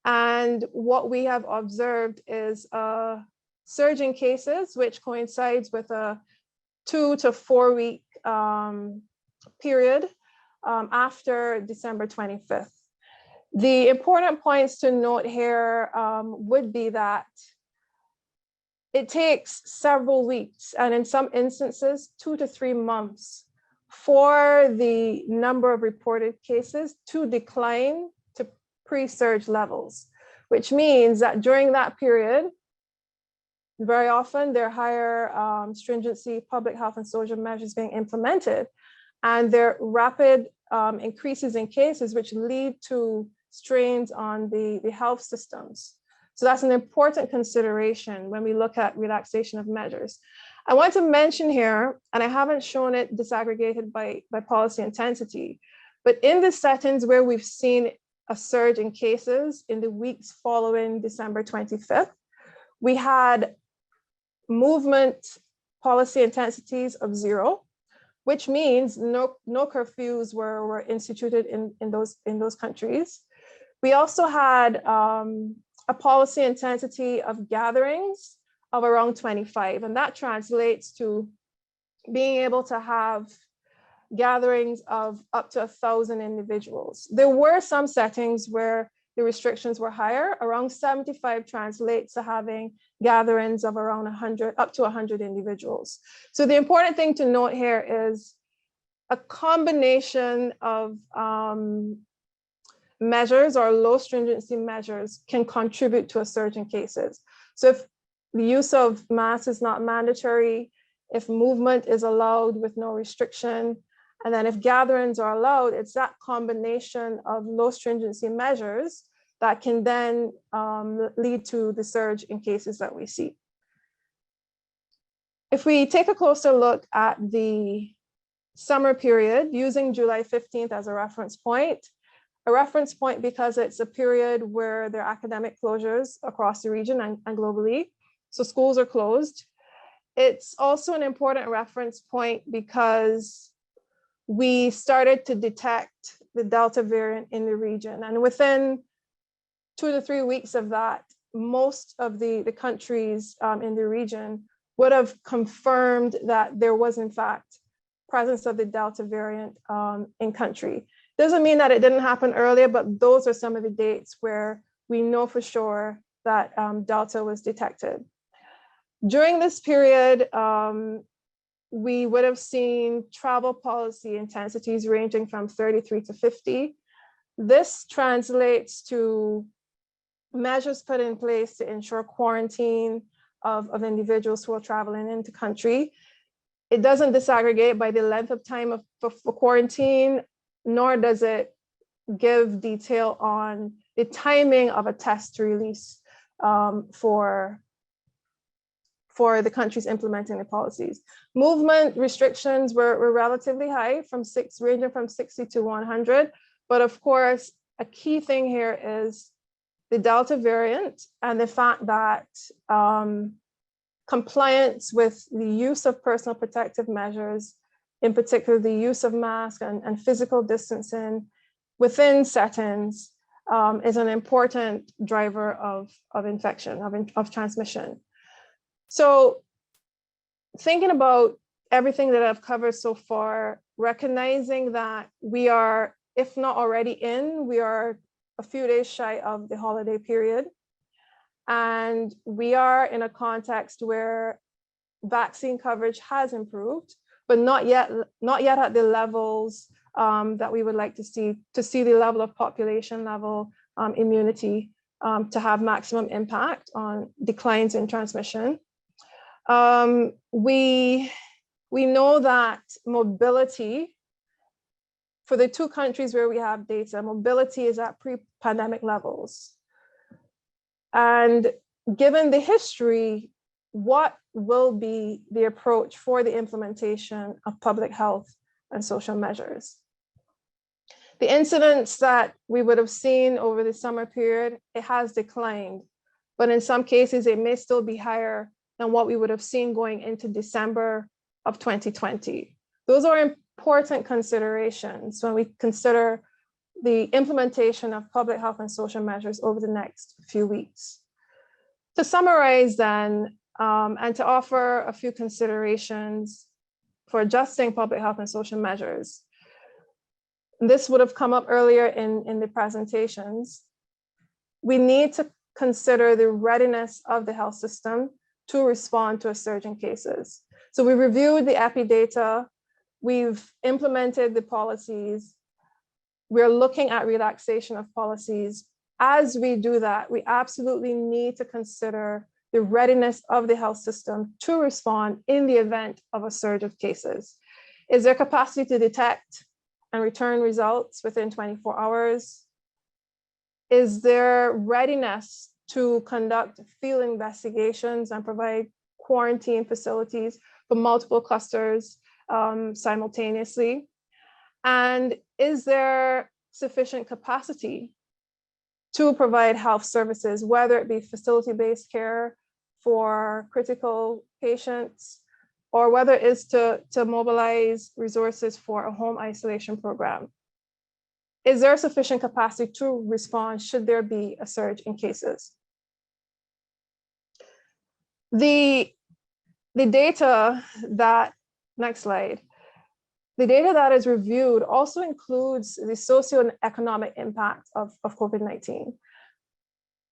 And what we have observed is a surge in cases, which coincides with a 2 to 4 week period after December 25th. The important points to note here would be that it takes several weeks, and in some instances, 2 to 3 months for the number of reported cases to decline to pre-surge levels, which means that during that period, very often there are higher stringency public health and social measures being implemented, and there are rapid increases in cases which lead to strains on the health systems. So that's an important consideration when we look at relaxation of measures. I want to mention here, and I haven't shown it disaggregated by policy intensity, but in the settings where we've seen a surge in cases in the weeks following December 25th, we had movement policy intensities of 0, which means no curfews were instituted in those countries. We also had a policy intensity of gatherings of around 25, and that translates to being able to have gatherings of up to 1,000 individuals. There were some settings where the restrictions were higher. Around 75 translates to having gatherings of around 100, up to 100 individuals. So the important thing to note here is a combination of measures or low stringency measures can contribute to a surge in cases. So if the use of masks is not mandatory, if movement is allowed with no restriction, and then if gatherings are allowed, it's that combination of low stringency measures that can then lead to the surge in cases that we see. If we take a closer look at the summer period, using July 15th as a reference point because it's a period where there are academic closures across the region and globally, so schools are closed. It's also an important reference point because we started to detect the Delta variant in the region, and within 2 to 3 weeks of that, most of the countries in the region would have confirmed that there was in fact presence of the Delta variant in country. Doesn't mean that it didn't happen earlier, but those are some of the dates where we know for sure that Delta was detected. During this period, we would have seen travel policy intensities ranging from 33 to 50. This translates to measures put in place to ensure quarantine of individuals who are traveling into country. It doesn't disaggregate by the length of time for quarantine, nor does it give detail on the timing of a test release for the countries implementing the policies. Movement restrictions were relatively high, ranging from 60 to 100. But of course, a key thing here is the Delta variant and the fact that compliance with the use of personal protective measures, in particular the use of masks and physical distancing within settings, is an important driver of infection, of transmission. So thinking about everything that I've covered so far, recognizing that we are, if not already we are a few days shy of the holiday period. And we are in a context where vaccine coverage has improved, but not yet at the levels that we would like to see the level of population level immunity to have maximum impact on declines in transmission. We know that mobility, for the two countries where we have data, mobility is at pre-pandemic levels. And given the history, what will be the approach for the implementation of public health and social measures? The incidents that we would have seen over the summer period, it has declined, but in some cases, it may still be higher than what we would have seen going into December of 2020. Those are important considerations when we consider the implementation of public health and social measures over the next few weeks. To summarize then, and to offer a few considerations for adjusting public health and social measures, this would have come up earlier in the presentations. We need to consider the readiness of the health system to respond to a surge in cases. So we reviewed the epi data, we've implemented the policies, we're looking at relaxation of policies. As we do that, we absolutely need to consider the readiness of the health system to respond in the event of a surge of cases. Is there capacity to detect and return results within 24 hours? Is there readiness to conduct field investigations and provide quarantine facilities for multiple clusters simultaneously? And is there sufficient capacity to provide health services, whether it be facility-based care for critical patients, or whether it is to mobilize resources for a home isolation program? Is there sufficient capacity to respond should there be a surge in cases? The data that, next slide, the data that is reviewed also includes the socioeconomic impact of COVID-19.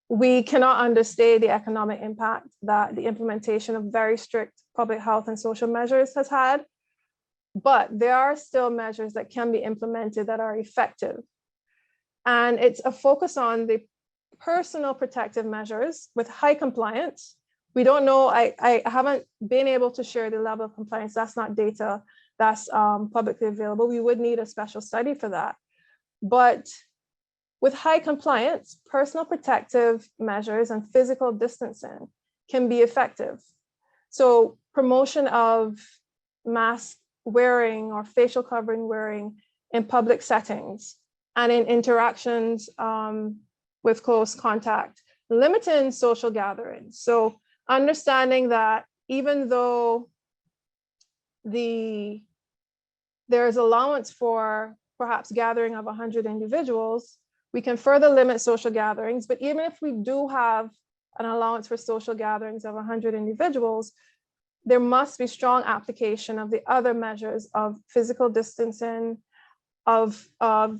We cannot understate the economic impact that the implementation of very strict public health and social measures has had, but there are still measures that can be implemented that are effective. And it's a focus on the personal protective measures with high compliance. We don't know, I haven't been able to share the level of compliance. That's not data that's publicly available. We would need a special study for that. But with high compliance, personal protective measures and physical distancing can be effective. So promotion of mask wearing or facial covering wearing in public settings and in interactions with close contact, limiting social gatherings. So understanding that even though there's allowance for perhaps gathering of 100 individuals, we can further limit social gatherings. But even if we do have an allowance for social gatherings of 100 individuals, there must be strong application of the other measures of physical distancing, of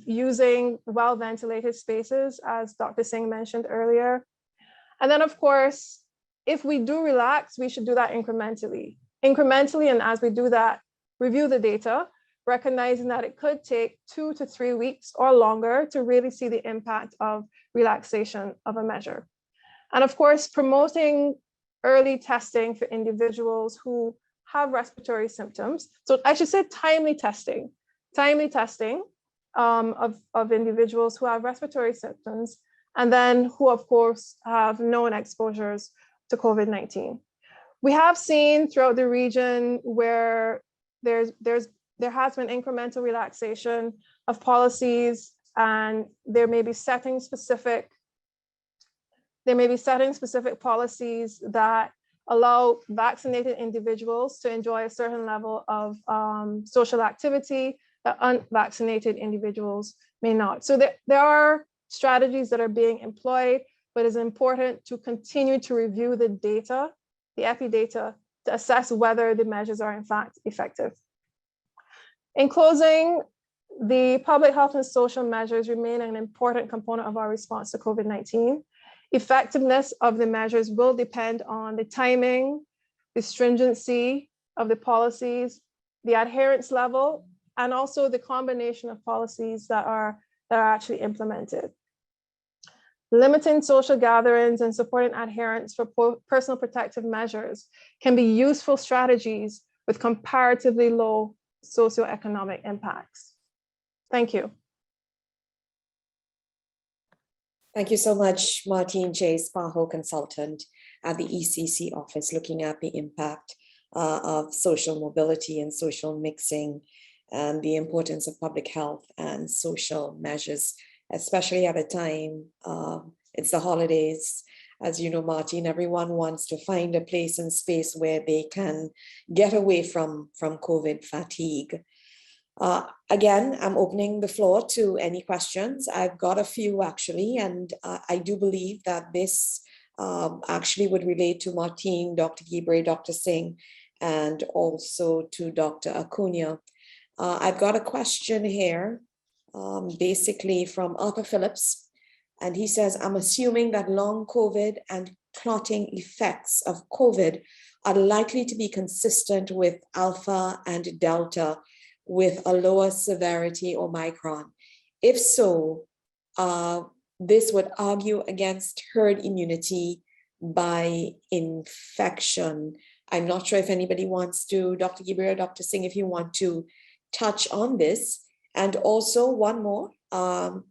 using well-ventilated spaces, as Dr. Singh mentioned earlier. And then, of course, if we do relax, we should do that incrementally. And as we do that, review the data, recognizing that it could take 2 to 3 weeks or longer to really see the impact of relaxation of a measure. And of course, promoting early testing for individuals who have respiratory symptoms. So I should say timely testing of individuals who have respiratory symptoms, and then who, of course, have known exposures to COVID-19. We have seen throughout the region where there has been incremental relaxation of policies, and there may be setting specific policies that allow vaccinated individuals to enjoy a certain level of social activity that unvaccinated individuals may not. So there are strategies that are being employed, but it's important to continue to review the data, the epi data, to assess whether the measures are in fact effective. In closing, the public health and social measures remain an important component of our response to COVID-19. Effectiveness of the measures will depend on the timing, the stringency of the policies, the adherence level, and also the combination of policies that are actually implemented. Limiting social gatherings and supporting adherence for personal protective measures can be useful strategies with comparatively low socioeconomic impacts. Thank you. Thank you so much, Martine Chase, PAHO consultant at the ECC office, looking at the impact of social mobility and social mixing and the importance of public health and social measures, especially at a time, it's the holidays. As you know, Martine, everyone wants to find a place and space where they can get away from COVID fatigue. Again, I'm opening the floor to any questions. I've got a few actually, and I do believe that this actually would relate to Martine, Dr. Gibre, Dr. Singh, and also to Dr. Acuna. I've got a question here, basically from Arthur Phillips, and he says, I'm assuming that long COVID and clotting effects of COVID are likely to be consistent with Alpha and Delta with a lower severity Omicron. If so, this would argue against herd immunity by infection. I'm not sure if anybody wants to, Dr. Gibre or Dr. Singh, if you want to touch on this. And also one more,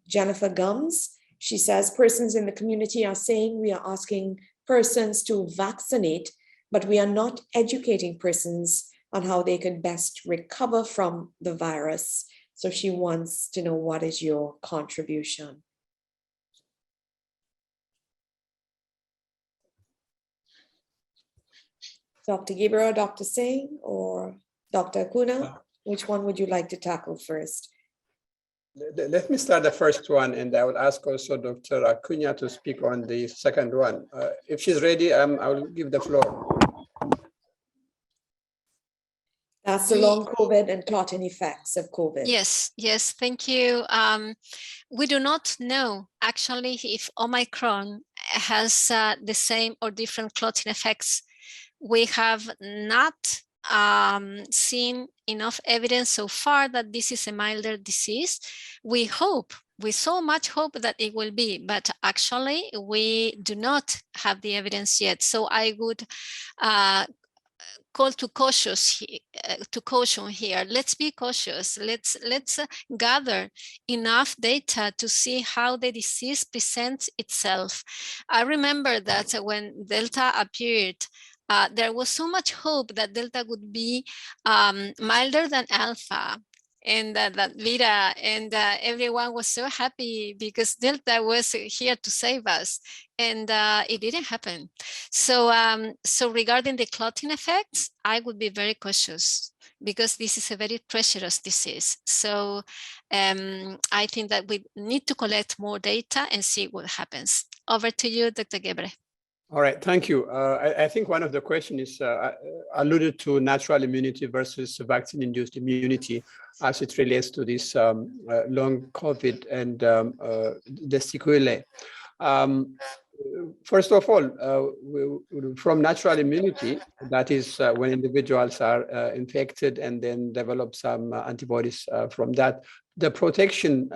Jennifer Gums, she says, persons in the community are saying we are asking persons to vaccinate, but we are not educating persons on how they can best recover from the virus. So she wants to know, what is your contribution? Dr. Gibre, Dr. Singh, or Dr. Acuna? Which one would you like to tackle first? Let me start the first one, and I will ask also Dr. Acuna to speak on the second one. If she's ready, I will give the floor. That's the long COVID and clotting effects of COVID. Yes, thank you. We do not know actually if Omicron has the same or different clotting effects. We have not seen enough evidence so far that this is a milder disease. We so much hope that it will be, but actually we do not have the evidence yet. So I would call to caution here. Let's be cautious. Let's gather enough data to see how the disease presents itself. I remember that when Delta appeared, there was so much hope that Delta would be milder than Alpha and that Beta, and everyone was so happy because Delta was here to save us, and it didn't happen. So, so regarding the clotting effects, I would be very cautious because this is a very treacherous disease. So I think that we need to collect more data and see what happens. Over to you, Dr. Gibre. All right, thank you. I think one of the questions alluded to natural immunity versus vaccine-induced immunity as it relates to this long COVID and the sequelae. First of all, from natural immunity, that is when individuals are infected and then develop some antibodies from that, the protection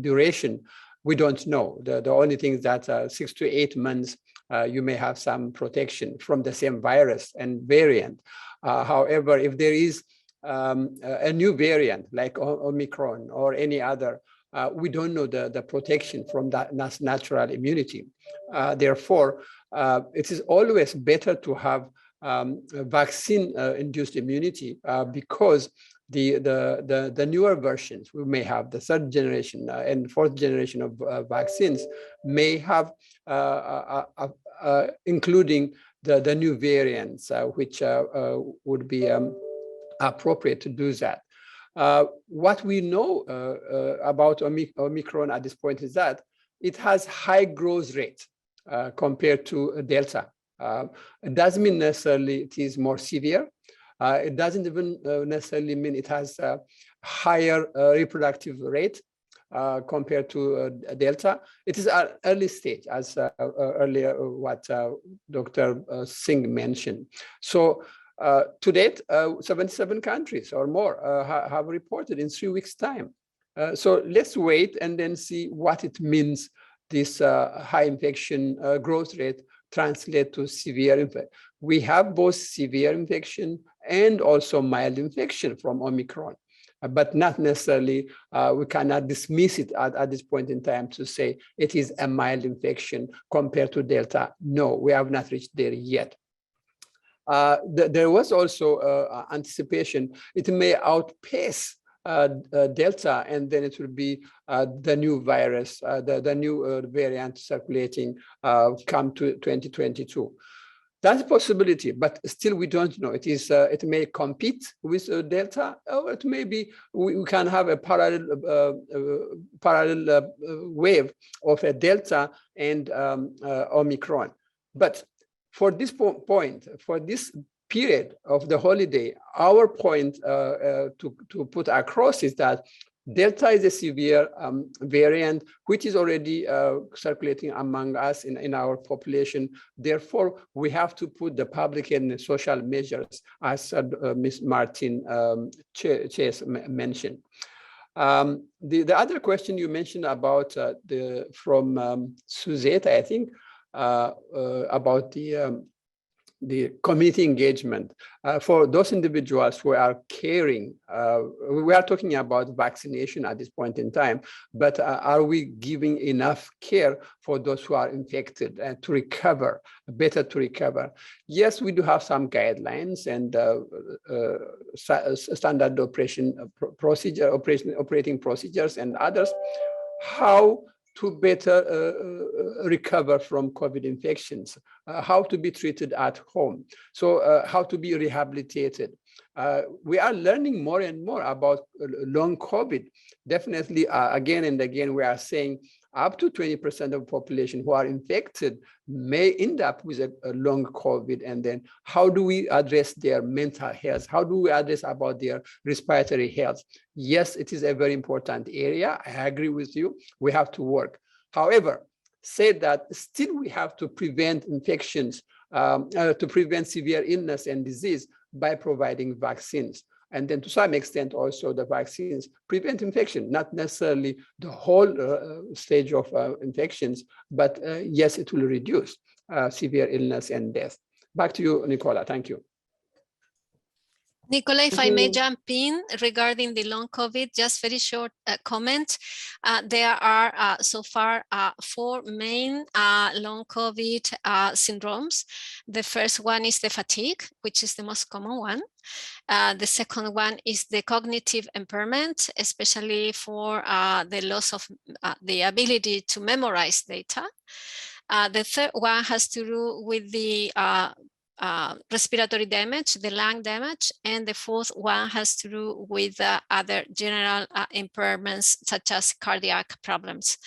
duration, we don't know. The only thing is that 6 to 8 months, you may have some protection from the same virus and variant. However, if there is a new variant like Omicron or any other, we don't know the protection from that natural immunity. Therefore, it is always better to have vaccine-induced immunity because the newer versions, we may have the 3rd generation and 4th generation of vaccines may have, including the new variants, which would be appropriate to do that. What we know about Omicron at this point is that it has high growth rate compared to Delta. It doesn't mean necessarily it is more severe. It doesn't even necessarily mean it has a higher reproductive rate compared to Delta. It is at early stage, as earlier what Dr. Singh mentioned. So to date, 77 countries or more have reported in 3 weeks' time. So let's wait and then see what it means, this high infection growth rate translate to severe infection. We have both severe infection and also mild infection from Omicron, but not necessarily, we cannot dismiss it at this point in time to say it is a mild infection compared to Delta. No, we have not reached there yet. There was also anticipation it may outpace Delta, and then it will be the new virus, the new variant circulating come to 2022. That's a possibility, but still we don't know. It is. It may compete with Delta, or it may be we can have a parallel wave of a Delta and Omicron. But for this point, for this period of the holiday, our point to put across is that Delta is a severe variant, which is already circulating among us in our population. Therefore, we have to put the public and social measures, as Ms. Martin Chase mentioned. The other question you mentioned about from Suzette, I think, about the community engagement for those individuals who are caring. We are talking about vaccination at this point in time, but are we giving enough care for those who are infected and to recover, better to recover? Yes, we do have some guidelines and standard operating procedures and others. How to better recover from COVID infections, how to be treated at home, so how to be rehabilitated. We are learning more and more about long COVID. Definitely, again and again, we are saying up to 20% of the population who are infected may end up with a long COVID. And then how do we address their mental health? How do we address about their respiratory health? Yes, it is a very important area. I agree with you. We have to work. However, say that still we have to prevent infections, to prevent severe illness and disease by providing vaccines. And then to some extent also the vaccines prevent infection, not necessarily the whole stage of infections, but yes, it will reduce severe illness and death. Back to you, Nicola. Thank you. Nicola, if I may jump in regarding the long COVID, just very short comment. There are so far 4 main long COVID syndromes. The first one is the fatigue, which is the most common one. The second one is the cognitive impairment, especially for the loss of the ability to memorize data. The third one has to do with the respiratory damage, the lung damage, and the fourth one has to do with other general impairments such as cardiac problems.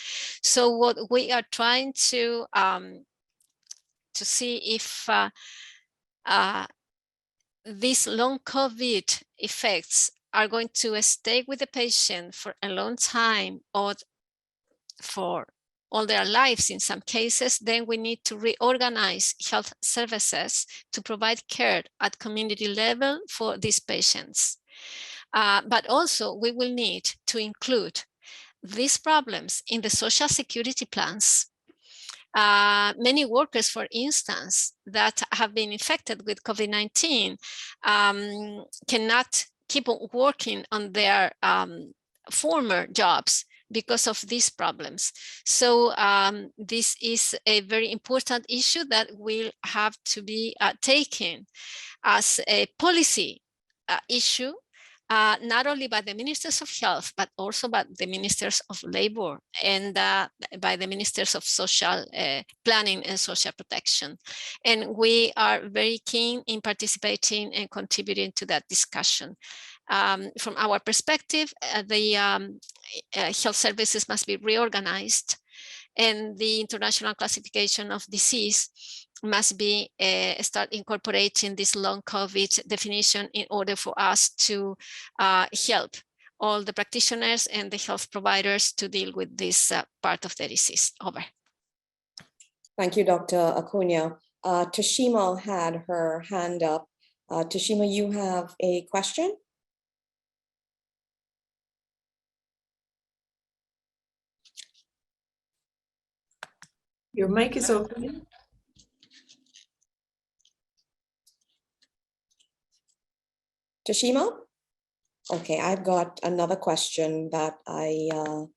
So what we are trying to see if these long COVID effects are going to stay with the patient for a long time or for all their lives in some cases, then we need to reorganize health services to provide care at community level for these patients. But also we will need to include these problems in the social security plans. Many workers, for instance, that have been infected with COVID-19 cannot keep on working on their former jobs because of these problems. So this is a very important issue that will have to be taken as a policy issue, not only by the ministers of health, but also by the ministers of labor and by the ministers of social planning and social protection. And we are very keen in participating and contributing to that discussion. From our perspective, the health services must be reorganized, and the international classification of disease must be start incorporating this long COVID definition in order for us to help all the practitioners and the health providers to deal with this part of the disease. Over. Thank you, Dr. Acuna. Tashima had her hand up. Tashima, you have a question? Your mic is open. Tashima? Okay, I've got another question that Anel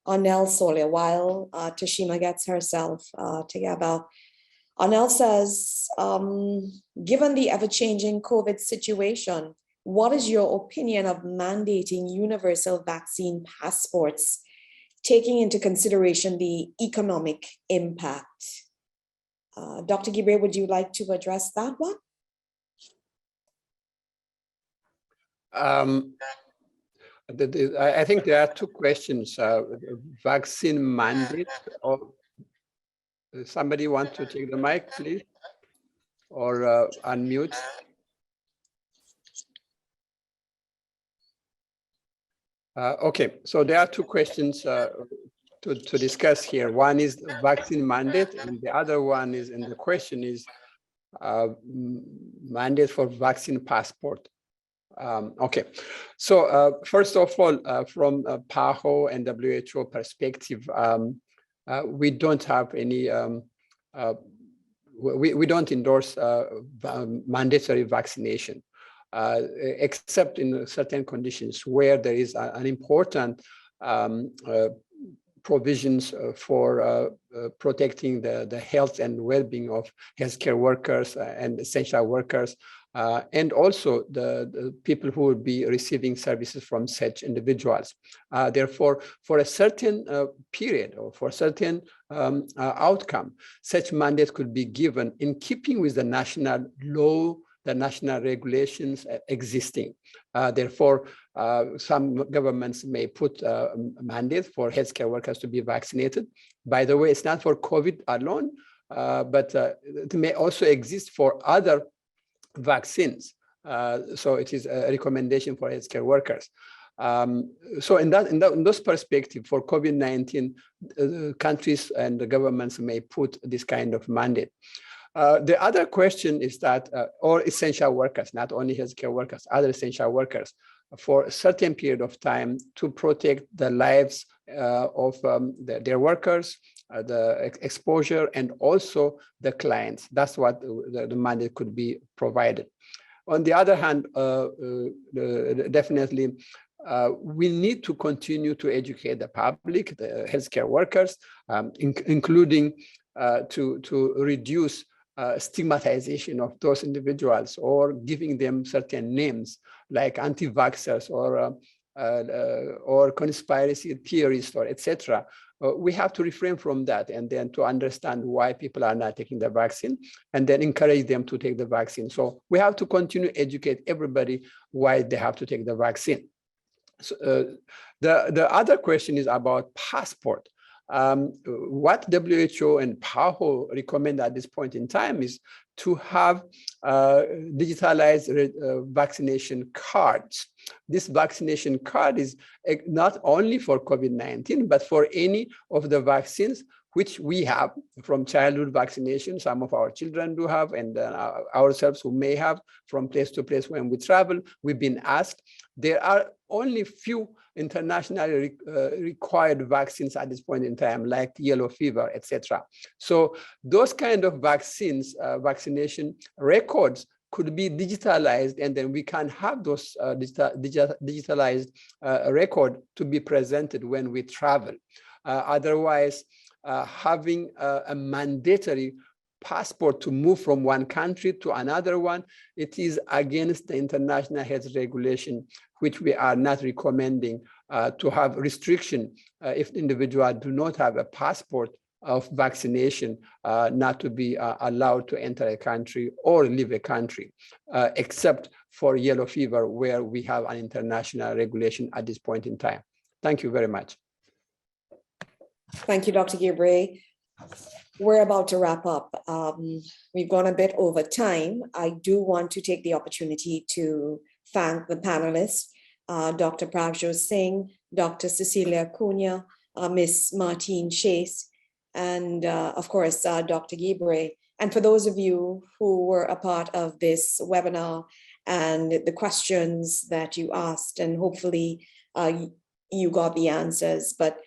Solia, while Tashima gets herself together. Anel says, given the ever-changing COVID situation, what is your opinion of mandating universal vaccine passports, taking into consideration the economic impact? Dr. Gibre, would you like to address that one? I think there are two questions. Vaccine mandate, or somebody want to take the mic, please, or unmute. Okay, so there are two questions to discuss here. One is vaccine mandate, and the other one is, and the question is mandate for vaccine passport. Okay, so first of all, from PAHO and WHO perspective, we don't have any, we don't endorse mandatory vaccination, except in certain conditions where there is an important provisions for protecting the health and well-being of healthcare workers and essential workers, and also the people who will be receiving services from such individuals. Therefore, for a certain period or for a certain outcome, such mandate could be given in keeping with the national law, the national regulations existing. Therefore, some governments may put a mandate for healthcare workers to be vaccinated. By the way, it's not for COVID alone, but it may also exist for other vaccines. So it is a recommendation for healthcare workers. So in those perspective, for COVID-19, countries and the governments may put this kind of mandate. The other question is that, or essential workers, not only healthcare workers, other essential workers, for a certain period of time to protect the lives of their workers, the exposure, and also the clients. That's what the mandate could be provided. On the other hand, definitely, we need to continue to educate the public, the healthcare workers, including to reduce stigmatization of those individuals, or giving them certain names like anti-vaxxers or conspiracy theorists, or etc. We have to refrain from that, and then to understand why people are not taking the vaccine, and then encourage them to take the vaccine. So we have to continue to educate everybody why they have to take the vaccine. So, the other question is about passport. what WHO and PAHO recommend at this point in time is to have digitalized vaccination cards. This vaccination card is not only for COVID-19, but for any of the vaccines which we have from childhood vaccination. Some of our children do have, and ourselves who may have from place to place when we travel. We've been asked. There are only few internationally required vaccines at this point in time, like yellow fever, etc. So those kind of vaccines, vaccination records could be digitalized, and then we can have those digitalized record to be presented when we travel. Otherwise, having a mandatory passport to move from one country to another one, it is against the international health regulation, which we are not recommending to have restriction if individuals do not have a passport of vaccination, not to be allowed to enter a country or leave a country, except for yellow fever, where we have an international regulation at this point in time. Thank you very much. Thank you, Dr. Gibre. We're about to wrap up. We've gone a bit over time. I do want to take the opportunity to thank the panelists, Dr. Pravjot Singh, Dr. Cecilia Cunha, Ms. Martine Chase, and of course, Dr. Gibre. And for those of you who were a part of this webinar and the questions that you asked, and hopefully you got the answers, but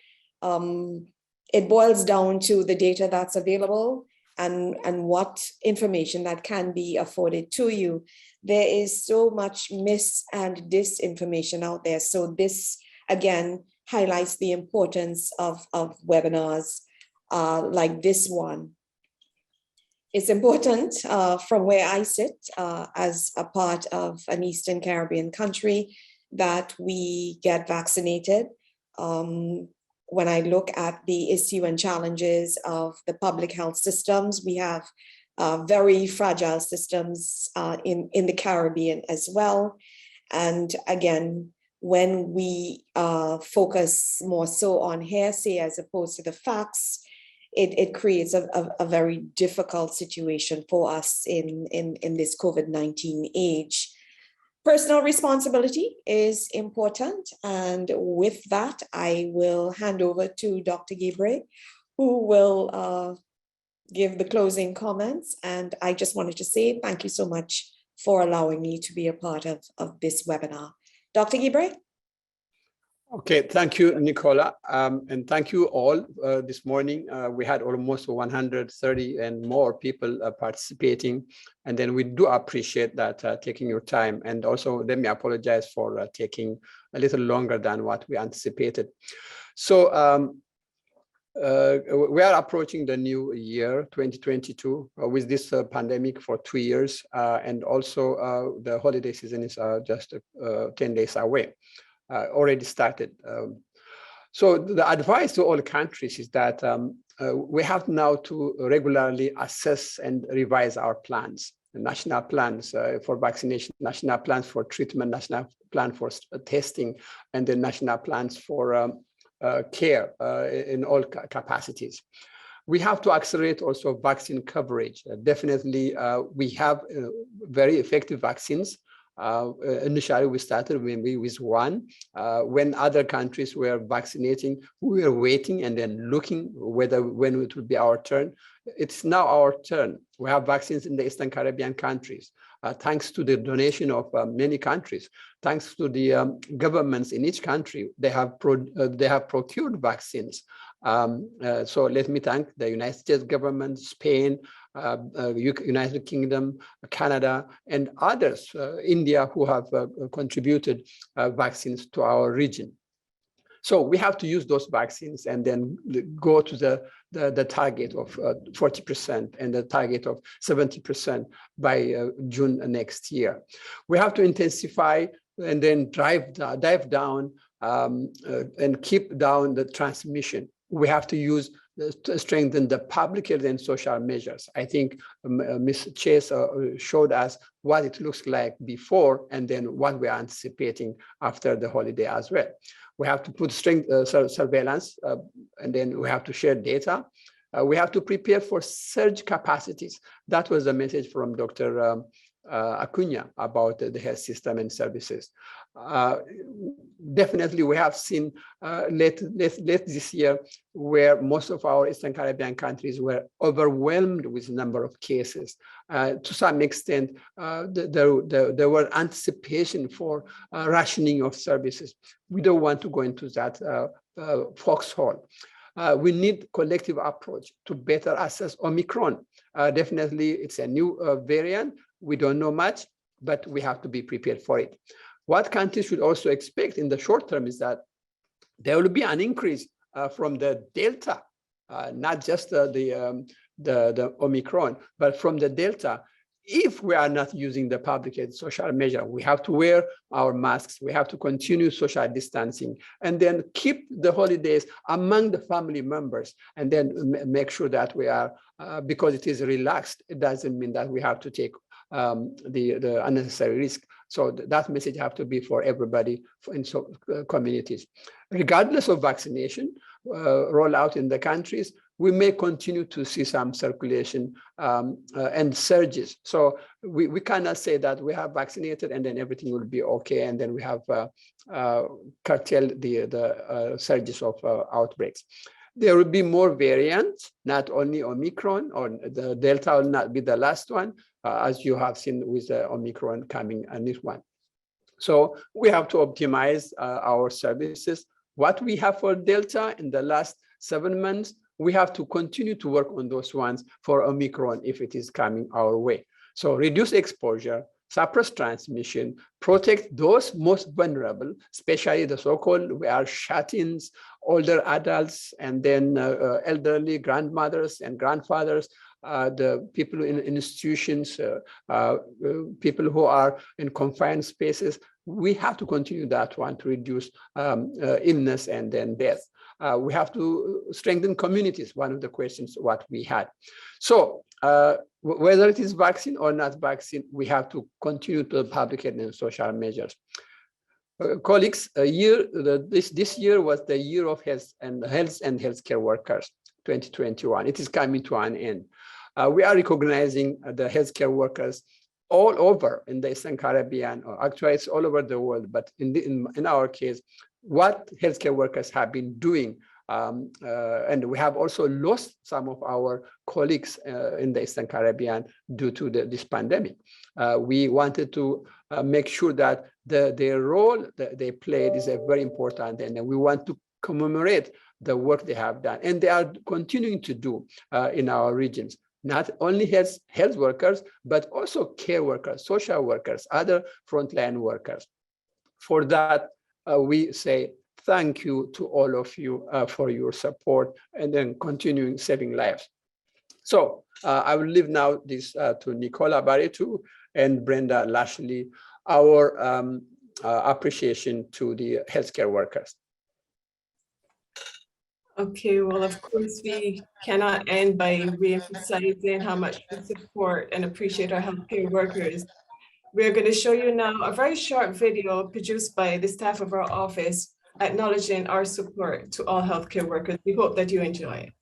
it boils down to the data that's available and what information that can be afforded to you. There is so much mis and disinformation out there. So this, again, highlights the importance of webinars like this one. It's important from where I sit as a part of an Eastern Caribbean country that we get vaccinated. When I look at the issue and challenges of the public health systems, we have very fragile systems in the Caribbean as well. And again, when we focus more so on hearsay as opposed to the facts, it creates a very difficult situation for us in this COVID-19 age. Personal responsibility is important. And with that, I will hand over to Dr. Gibre, who will give the closing comments. And I just wanted to say thank you so much for allowing me to be a part of this webinar. Dr. Gibre? Okay, thank you, Nicola. And thank you all this morning. We had almost 130 and more people participating. And then we do appreciate that taking your time. And also let me apologize for taking a little longer than what we anticipated. So we are approaching the new year, 2022, with this pandemic for 2 years. And also the holiday season is just 10 days away. Already started. So the advice to all countries is that we have now to regularly assess and revise our plans, the national plans for vaccination, national plans for treatment, national plan for testing, and the national plans for care in all capacities. We have to accelerate also vaccine coverage. Definitely, we have very effective vaccines. Initially, we started maybe with one. When other countries were vaccinating, we were waiting and then looking when it would be our turn. It's now our turn. We have vaccines in the Eastern Caribbean countries, thanks to the donation of many countries, thanks to the governments in each country. They have procured vaccines. So let me thank the United States government, Spain, United Kingdom, Canada, and others, India, who have contributed vaccines to our region. So we have to use those vaccines and then go to the target of 40% and the target of 70% by June next year. We have to intensify and then dive down and keep down the transmission. We have to use to strengthen the public health and social measures. I think Ms. Chase showed us what it looks like before and then what we are anticipating after the holiday as well. We have to put surveillance and then we have to share data. We have to prepare for surge capacities. That was the message from Dr. Acuna about the health system and services. Definitely, we have seen late this year where most of our Eastern Caribbean countries were overwhelmed with the number of cases. To some extent, there were anticipation for rationing of services. We don't want to go into that foxhole. We need collective approach to better assess Omicron. Definitely, it's a new variant. We don't know much, but we have to be prepared for it. What countries should also expect in the short term is that there will be an increase from the Delta, not just the Omicron, but from the Delta. If we are not using the public and social measure, we have to wear our masks, we have to continue social distancing, and then keep the holidays among the family members, and then make sure that we are, because it is relaxed, it doesn't mean that we have to take the unnecessary risk. So that message have to be for everybody in communities. Regardless of vaccination rollout in the countries, we may continue to see some circulation and surges. So we cannot say that we have vaccinated and then everything will be okay, and then we have curtailed the surges of outbreaks. There will be more variants, not only Omicron, or the Delta will not be the last one, as you have seen with the Omicron coming and this one. So we have to optimize our services. What we have for Delta in the last 7 months, we have to continue to work on those ones for Omicron if it is coming our way. So reduce exposure, suppress transmission, protect those most vulnerable, especially the so-called we are shut-ins, older adults, and then elderly grandmothers and grandfathers, the people in institutions, people who are in confined spaces. We have to continue that one to reduce illness and then death. We have to strengthen communities, one of the questions what we had. So whether it is vaccine or not vaccine, we have to continue to public health and social measures. Colleagues, this year was the year of health and healthcare workers, 2021. It is coming to an end. We are recognizing the healthcare workers all over in the Eastern Caribbean, or actually it's all over the world, but in our case, what healthcare workers have been doing. And we have also lost some of our colleagues in the Eastern Caribbean due to this pandemic. We wanted to make sure that their role that they played is very important, and we want to commemorate the work they have done, and they are continuing to do in our regions. Not only health workers, but also care workers, social workers, other frontline workers. For that, we say thank you to all of you for your support and then continuing saving lives. So I will leave now this to Nicola Barreto and Brenda Lashley, our appreciation to the healthcare workers. Okay, well, of course, we cannot end by re-emphasizing how much we support and appreciate our healthcare workers. We're going to show you now a very short video produced by the staff of our office acknowledging our support to all healthcare workers. We hope that you enjoy it.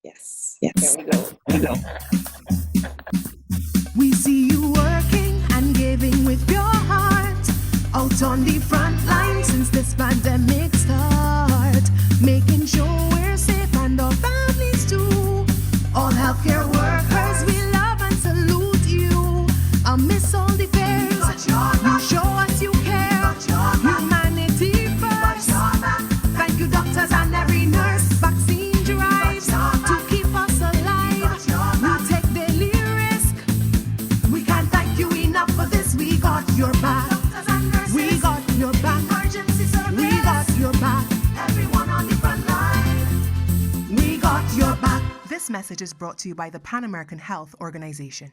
Yes. There we go. We see you working and giving with your heart, out on the front line since this pandemic start, making sure we're safe and our families too. All healthcare workers, we love and salute you. I'll miss all the fairs. You show us you care. Humanity first. Thank you, doctors and every nurse. Vaccine drives to keep us alive. We take daily risk. We can't thank you enough for this. We got your back. We got your back. Emergency service. We got your back. Everyone on the front line. We got your back. This message is brought to you by the Pan American Health Organization.